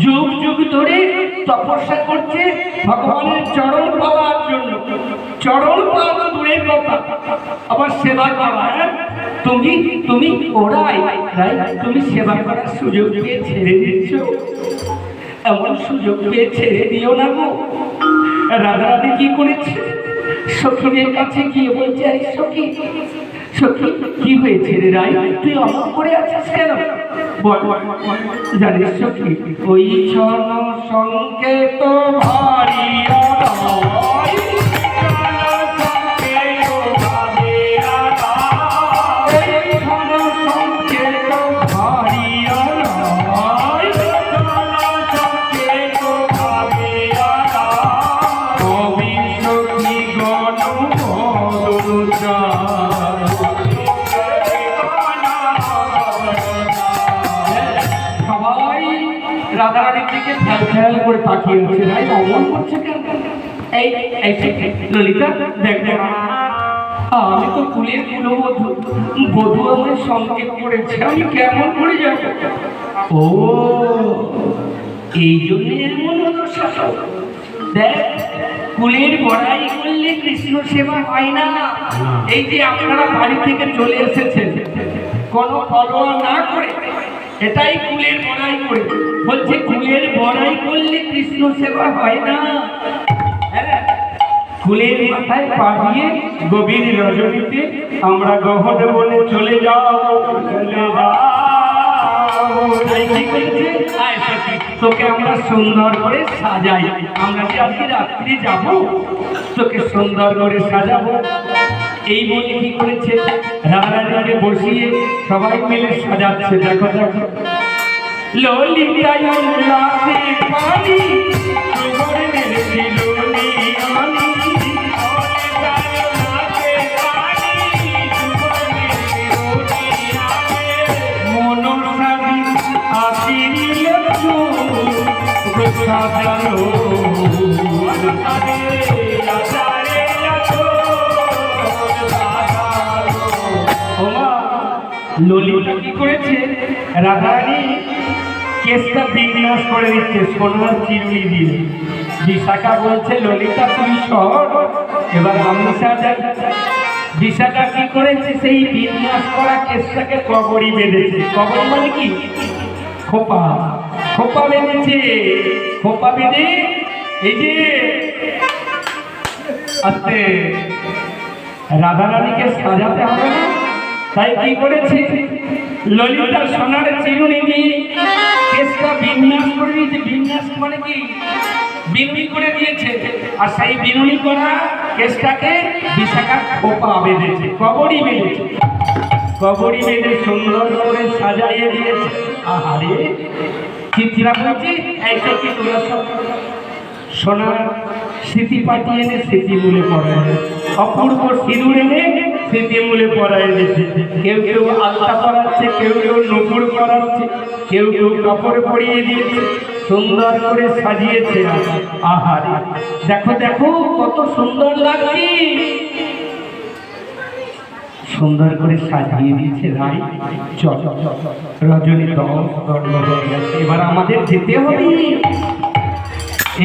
যুগ যুগ ধরে তপস্যা করছে ভগবানের চরণ পাওয়ার জন্য। চরণ পাওয়া দূরের কথা, আবার সেবা করা। তুমি ওরাই তুমি সেবা করার সুযোগ পেয়ে ছেড়ে দিচ্ছ, এমন সুযোগ পেয়ে ছেড়ে দিও না গো। রাধারানী কি করেছে, সখীদের কাছে গিয়ে বলছে, আরে সখী, সখী কি হয়েছে রে রাই, তুই অমন করে আছিস কেন? জানিস সখী, ওই ছন সংকেত ভারিয়া রাধারানীর দিকে খেয়াল করে তাকিয়ে আছে, ভাই অমন করছে কেন? এই ললিতা দেখ দেখ, আমি তো কুলের কুলবধূ, বধূ আমার সংকেত করেছে, আমি কেমন করে যাব? ও এই জন্য এমন অনুশাসন। দেখ, কুলের বড়াই করলে কৃষ্ণ সেবা হয় না। এই যে আপনারা বাড়ি থেকে চলে এসেছেন কোনো ফলোয়া না করে, এটাই কুলের বড়াই করে। বলছে কুলের বড়াই করলে কৃষ্ণ সেবা হয় না। ফুলের মাথায় পা দিয়ে গভীর রজনীতে আমরা গহন বনে চলে যাও, চলে যাও। তাই কি করেছে? আয় সখী, তোকে আমরা সুন্দর করে সাজাই। আমরা যে আজকে রাত্রি যাব, তোকে সুন্দর করে সাজাবো। এই বলে কি করেছে? রাধারানীকে বসিয়ে সবাই মিলে সাজাচ্ছে। দেখো দেখো, ললিতায় উল্লাসে পানি তোমার মেরেছে ললিয়ানি, মনসাদি আসিল সাজানো ললিতা কি করেছে? রাধারানী কেসটা বিন্যাস করে দিচ্ছে সোনার চিরুনি দিয়ে। বিশাখা বলছে, ললিতা তুই সর, এবার আমি সাজাই। বিশাখা কি করেছে? সেই বিন্যাস করা কেসটাকে কবরী বেঁধেছে। কবরী মানে কি? খোপা, খোপা বেঁধেছে। খোপা বেঁধে এই যে আস্তে রাধারানীকে সাজাতে হবে না, তাই কি করেছে? ললিতা সোনার চিরুনি দিয়ে কেসটা বিন্যাস করে দিয়েছে। বিন্যাস মানে কি? বিনুনি করে দিয়েছে। আর সেই বিনুনি করা কেসটাকে বিশাখা খোপা বেঁধেছে, কবরী বেঁধেছে। কবরী বেঁধে সুন্দর করে সাজাইয়ে দিয়েছে। আহারে চিত্রা বলছি, এইটা কি তোরা সব সোনার স্মৃতি পাঠিয়ে এনে স্মৃতি মূলে পড়ায়, অপূর্ব সিঁদুর এনে স্মৃতি মূলে পড়ায় দিচ্ছে। কেউ কেউ আলতা পরাচ্ছে, কেউ কেউ নুপুর পরাচ্ছে, কেউ কেউ কাপড় পরিয়ে দিয়েছে, সুন্দর করে সাজিয়েছে। আহারে দেখো দেখো কত সুন্দর লাগছে, সুন্দর করে সাজিয়ে দিয়েছে। রাই চল, রজনী হয়ে গেছে, এবার আমাদের যেতে হবে।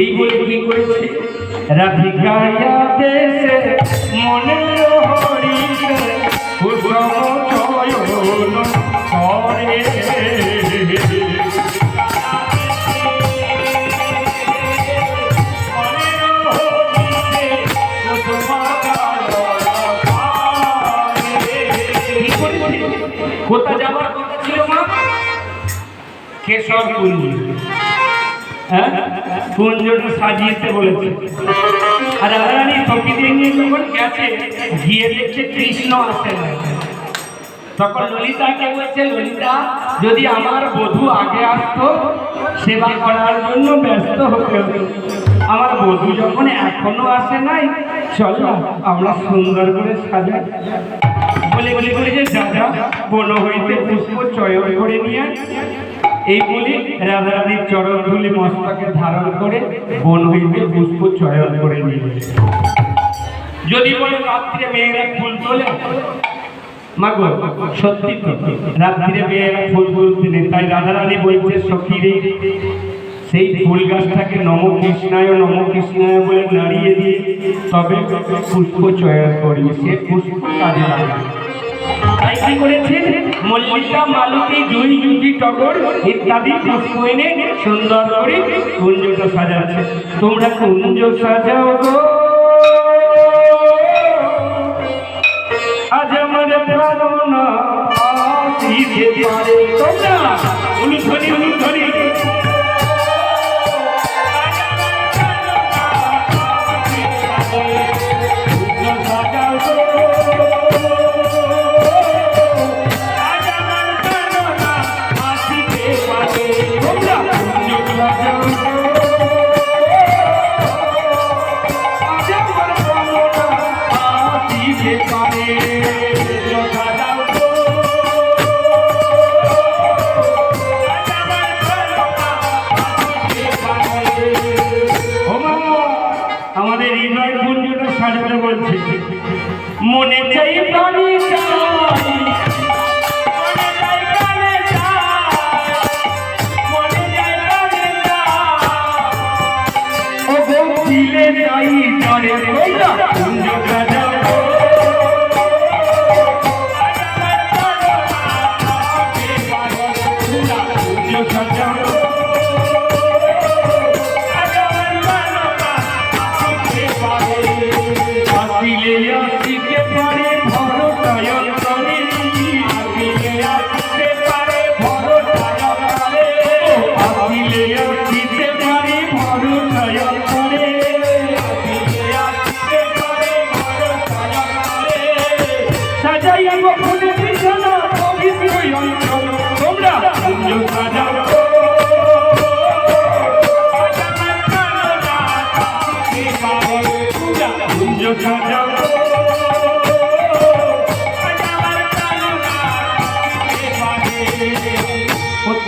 এই বলে কি করেছে? রাধিকায়া দেশে মনের হরিতে কুসুম চয়ন করে, কোথা যাবার কথা ছিল মা? কেশরকুঞ্জ। হ্যাঁ, কুঞ্জটা সাজিয়েতে বলেছে। আর রাধারানী সখীদের নিয়ে যখন গেছে, গিয়ে দেখছে কৃষ্ণ আসে না। তখন ললিতাকে বলছে, ললিতা যদি আমার বধূ আগে আসতো, সেবা করার জন্য ব্যস্ত হতে হতো। আমার বধূ যখন এখনো আসে নাই, চল না আমরা সুন্দর করে সাজাই। বলে বলে বলে যে যা বন হইতে পুষ্প চয়ন করে নিয়ে, এই বলি রাধারানীর চরণ ধুলি মস্তকে ধারণ করে বন হইতে পুষ্প চয়ন করে নিয়ে। যদি বলে রাত্রে মেয়েরা ফুল তোলে, মাগো সত্যি তো রাত্রে মেয়েরা ফুল তুলতে নেই। তাই রাধারানী বলছে সখীরে সেই ফুল গাছটাকে নম কৃষ্ণায় বলে নাড়িয়ে দিয়ে তবে পুষ্প চয়ন করি, সে পুষ্প কাজে লাগে। তাই কি করেছে? মল্লিকা, মালতী, জুঁই, জুঁটি, টগর ইত্যাদি পুষ্প এনে সুন্দর করে কুঞ্জটা সাজাচ্ছে। তোমরা কুঞ্জ সাজাও গো, আজ আমার প্রাণনা আসিতে পারে। তোমরা উলুধ্বনি উলুধ্বনি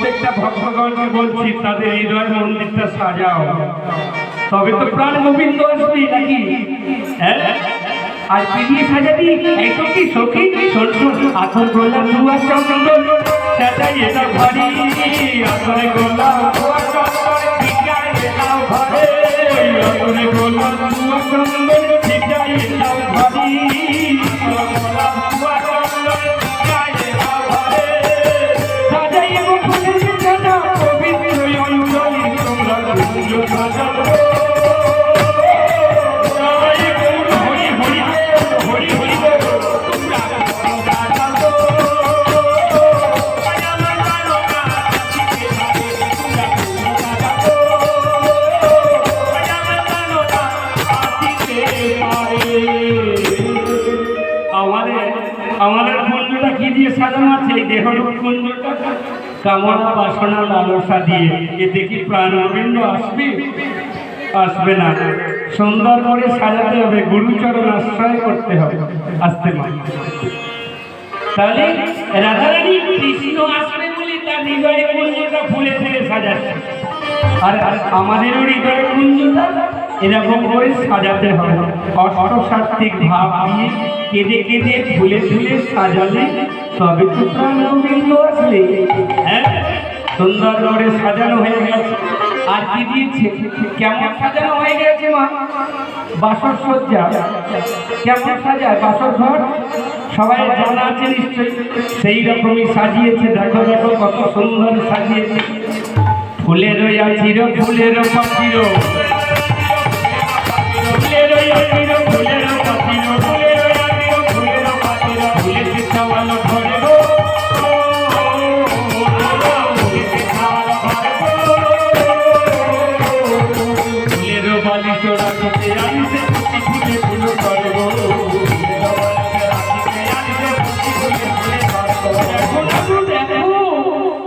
প্রত্যেকটা ভক্তগণকে বলছি তাদের হৃদয় মন্দিরটা সাজাও, তবে তো প্রাণ গোবিন্দ আসবে নাকি? হ্যাঁ, আর পিড়িয়ে সাজাবি এই সখী সখী শোন শোন, আতর গোলাপ দুয়া চন্দন সাজাই এটা ভারী, আতরে গোলাপ দুয়া চন্দন সাজাই এটা ভারী, আতরে গোলাপ দুয়া চন্দন সাজাই এটা ভারী, গোলাপ দুয়া চন্দন সাজাই এটা ভারী, সাজাই এবং ফুলের বিছানা পবিত্র অঞ্জলি তোমরা কুঞ্জ সাজাও। আমাদের কুঞ্জটা কি দিয়ে সাজানো আছে? এই দেহরূপ কুঞ্জটা কামনা বাসনা লালসা দিয়ে। এ দেখি প্রাণ গোবিন্দ আসবে? আসবে না। সুন্দর করে সাজাতে হবে, গুরুচরণ আশ্রয় করতে হবে। আসতে মা, তাহলে রাধারানী কৃষ্ণ আসবে বলে তার হৃদয়ের কুঞ্জটা ফুলে ফুলে সাজাচ্ছে, আর আমাদেরও হৃদয়ের কুঞ্জটা এরকম করে সাজাতে হবে। অষ্টসাত্ত্বিক ভাব দিয়ে কেঁদে কেঁদে ফুলে ফুলে সাজালে তবে তো প্রাণ গোবিন্দ আসবে। হ্যাঁ, সুন্দর করে সাজানো হয়ে গেছে। আর কি দিয়েছে? কেমন সাজানো হয়ে গেছে মা? বাসর সজ্জা কেমন সাজায় বাসর ঘর সবাই জানা আছে নিশ্চয়ই, সেই রকমই সাজিয়েছে। দেখো দেখো কত সুন্দর সাজিয়েছে। ফুলের আচির ফুলের পাখির, ফুলের আচির ফুলের পাখির, ফুলের আচির ফুলের পাখির, ফুলের চাওয়ালো ঘরে গো, ফুলের বালি চোরা খেতে আনছে ফুলে ফুল করে গো,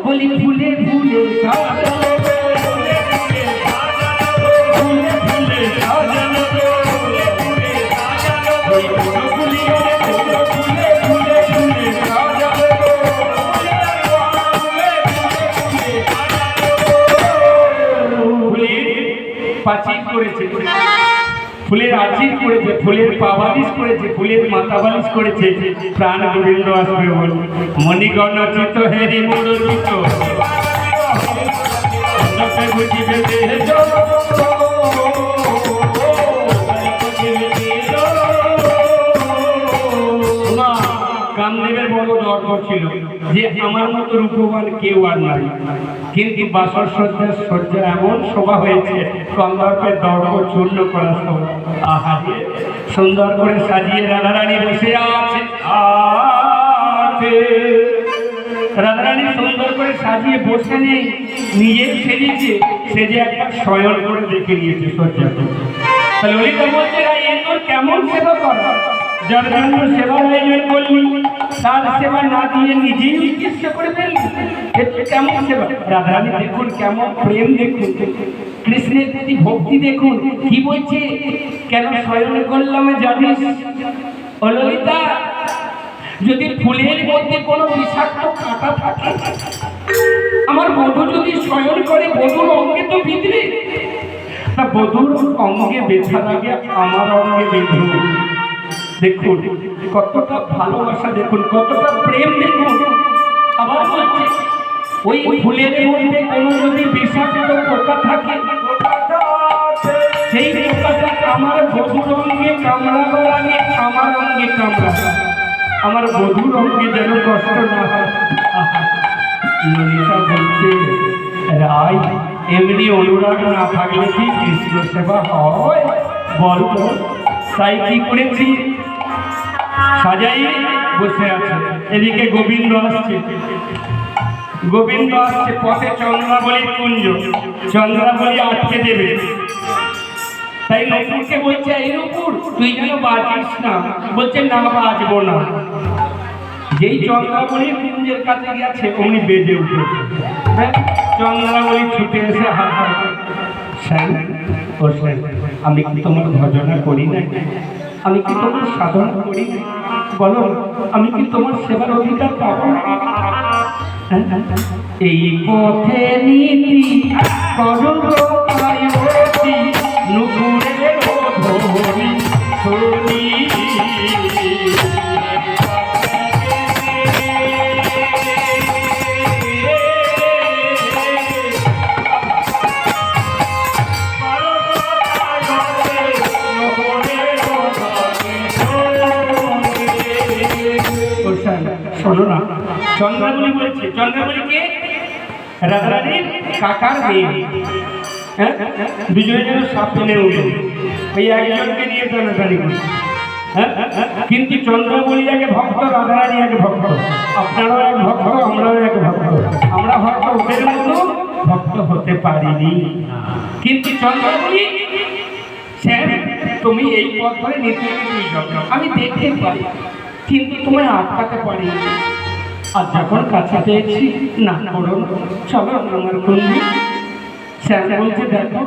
বলি ফুলে ফুলে পাঁচিল করেছে, ফুলের আচির করেছে, ফুলের পাবালিশ করেছে, ফুলের মাথা বালিশ করেছে। প্রাণ গোবিন্দ আসবে বল। মণিগণ চিত হেরি মুরচিত বুঝিবে কামদেবের বড় গর্ব ছিল যে আমার মতো রূপবান কেউ আর নাই, কিন্তু বাসর সজ্জার সজ্জা এমন শোভা হয়েছে কন্দর্পের দর্প চূর্ণ করা সব। আহা, সুন্দর করে সাজিয়ে রাধারানী বসে আছে। রাধারানী সুন্দর করে সাজিয়ে বসে নেই, নিজে সেজেছে, সেজে একবার শয়ন করে দেখে নিয়েছে সজ্জাতে। তাহলে ললিতা বলছে এর তোর কেমন সেবা করা, যার জন্য সেবার আয়োজন করলি তার সেবা না দিয়ে নিজেই উদ্দেশ্য করে ফেললি, কেমন সেবা। রাধারানী দেখুন কেমন প্রেম, দেখুন কৃষ্ণের প্রতি ভক্তি দেখুন। কি বলছে? কেন শয়ন করলাম জানিস ও ললিতা? যদি ফুলের মধ্যে কোনো বিষাক্ত কাঁটা থাকে, আমার বধূ যদি শয়ন করে বধূর অঙ্গে তো বিঁধবে না, বধূর অঙ্গে ব্যথা লাগে, আমার অঙ্গে বেঁধে। দেখুন কতটা ভালোবাসা, দেখুন কতটা প্রেম, দেখুন। আবার বলছে ওই ফুলের মধ্যে কোনো যদি বিষাক্ত পোকা থাকে, সেই পোকাটা আমার বধূর অঙ্গে কামড়াবার আগে আমার অঙ্গে কামড়া, আমার বধূর অঙ্গে যেন কষ্ট না হয়। ললিতা বলছে রাই, এমনি অনুরাগ না থাকলে কি কৃষ্ণ সেবা হয় বল? তাই কি করেছি, সাজাই বসে আছে। এদিকে গোবিন্দ আসছে, গোবিন্দ আসছে। পথে চন্দ্রাবলী কুঞ্জ, চন্দ্রাবলী আটকে দেবে। তাই নকুরকে বলছে এই নকুর তুই যেন বাজিস না। বলছে না বাজবো না। যেই চন্দ্রাবলী কুঞ্জের কাছে গেছে অমনি বেজে উঠেছে। চন্দ্রাবলী ছুটে এসে হাত আমি কি তোমার ভজনা করি না? আমি কি তোমার সাধনা করি না? বলো, আমি কি তোমার সেবার অধিকার পাবো? এই পথে নীতি করব আয়তি নুপুরের ধরি ধরি শোনো না, চন্দ্রাবলী বলছে, চন্দ্রাবলীকে রাধারানীর কাকার মেয়ে, হ্যাঁ দুজনে যেন সাপ টেনে উঠে ওই একজনকে নিয়ে টানাটানি করে, হ্যাঁ কিন্তু চন্দ্রাবলী আগে ভক্ত, রাধারানী আগে ভক্ত, আপনারাও এক ভক্ত, আমরাও এক ভক্ত, আমরা হয়তো ওদের মতো ভক্ত হতে পারিনি, কিন্তু চন্দ্রাবলী স্যার তুমি এই পথ ধরে নিতে আমি দেখতে পাই, কিন্তু তোমায় আটকাতে পারি। আর যখন কাছে পেয়েছি না করো, চলো আমার কুঞ্জি। স্যার বলছে দেখো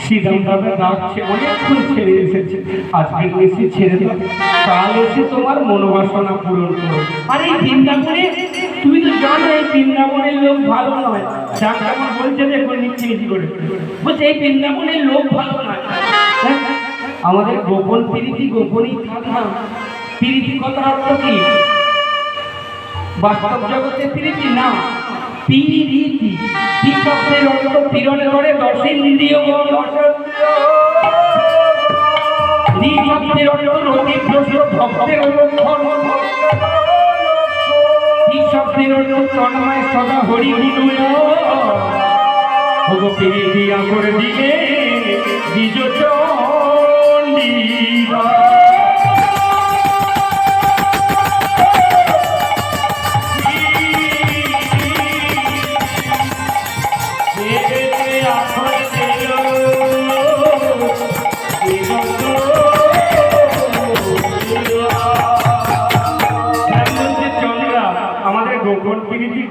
শ্রীরাম দাদা ডাকছে, অনেকক্ষণ ছেড়ে এসেছে, আজকে এসে ছেড়ে দাও, কাল এসে তোমার মনোবাসনা পূরণ করো। আর এই বৃন্দাবনে তুমি তো জানো এই বৃন্দাবনের লোক ভালো নয়, স্যার আমার বলছে দেখো নিচ্ছি করে বলছে এই বৃন্দাবনের লোক ভালো নয়। আমাদের গোপন প্রীতি গোপনই থাক না। প্রীতি কথার অর্থ কি? বাস্তব জগতে প্রীতি না, প্রীতি কি শব্দের অর্থ পীড়ন করে দশেন্দ্রিয়, শব্দের অর্থ রতিগ্রস্ত ভক্তের অলক্ষণ, কি শব্দের অর্থ তন্ময় সদা হরি গুণ প্রীতি আমর দিলে দ্বিজ চণ্ডীরা।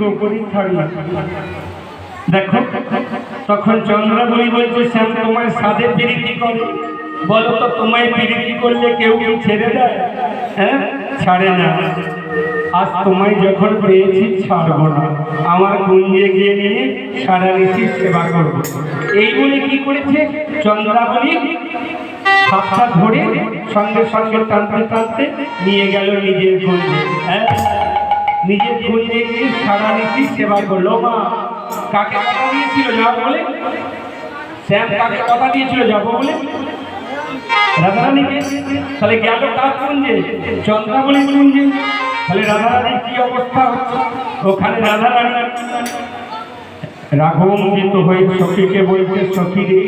গোপনই থাকবে দেখো। তখন চন্দ্রাবলী বলছে শ্যাম তোমায় সাধে প্রীতি করে, বলো তো তোমায় প্রীতি করলে কেউ কেউ ছেড়ে দেয়? হ্যাঁ ছাড়ে না। আজ তোমায় যখন পেয়েছি ছাড়বো না, আমার কুঞ্জে গিয়ে নিয়ে সারা ঋষির সেবা করবো। এই বলে কি করেছে চন্দ্রাবলী হাতটা ধরে সঙ্গে সঙ্গে টানতে টানতে নিয়ে গেল নিজের কুঞ্জে। হ্যাঁ নিজের কুঞ্জে গিয়ে সারা ঋষির সেবা করলো। মা কাকে কথা দিয়েছিল যাবো বলে? শ্যাম কাকে কথা দিয়েছিল যাবো বলে? রাধারানীকে। তাহলে গেল কার কুঞ্জে? চন্দ্রাবলী কুঞ্জে। তাহলে রাধারানীর কি অবস্থা হচ্ছে? ওখানে রাধারানী রাঘবান্বিত হয়ে সখীকে বলছে সখী রে,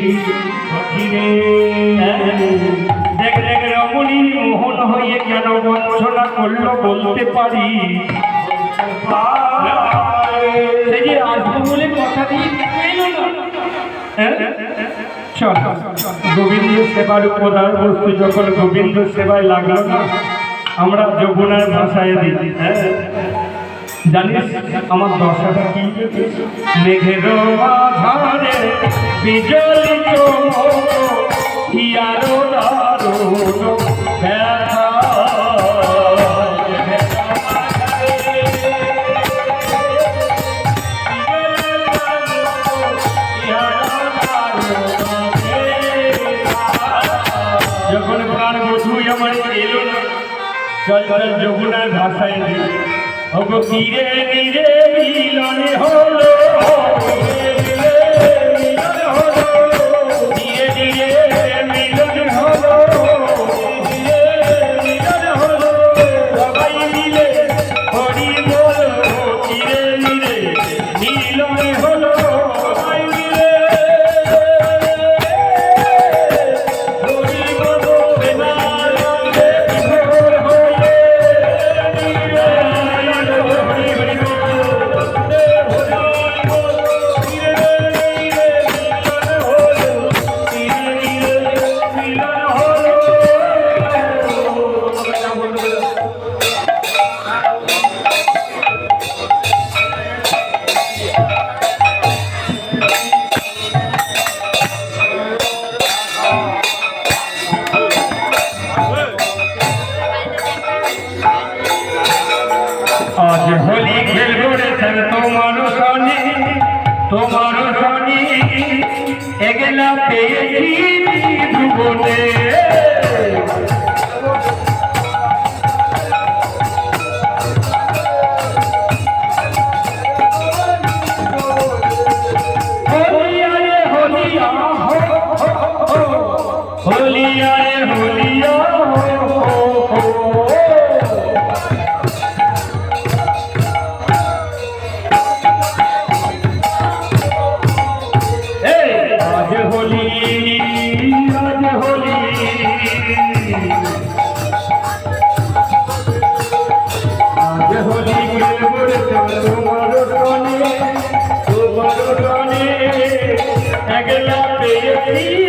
সখী রে, দেখ দেখ রমণীর মোহন হয়ে কেন বঞ্চনা করলো বলতে পারি। সেই যে আসবো বলে কথা দিয়ে এলো না। চল গোবিন্দ সেবার উপদার বস্তু যখন গোবিন্দ সেবায় লাগলো না, আমরা যমুনার ভাষায় দিই। হ্যাঁ জানিস আমার দশাটা কি? মেঘের মাঝারে বিজলিত হিয়ারো দারুণ ব্যথা, যখন প্রাণ বধু আমার এলো না, চল চল যমুনার ভাষায় দিই। ওগো ধীরে ধীরে মিলনে হলো, ধীরে ধীরে মিলনে হলো, সবাই মিলে হরি বলো, ধীরে ধীরে মিলনে হলো, সবাই মিলে হরি বলো, আনন্দে বিভোর হয়ে ঘুরেছে তোমার শনি এগেলা পেয়েছি জীবনে होलिया रे होलिया आज होली आज होली आज होली तुम्हार रानी अगला पेयसी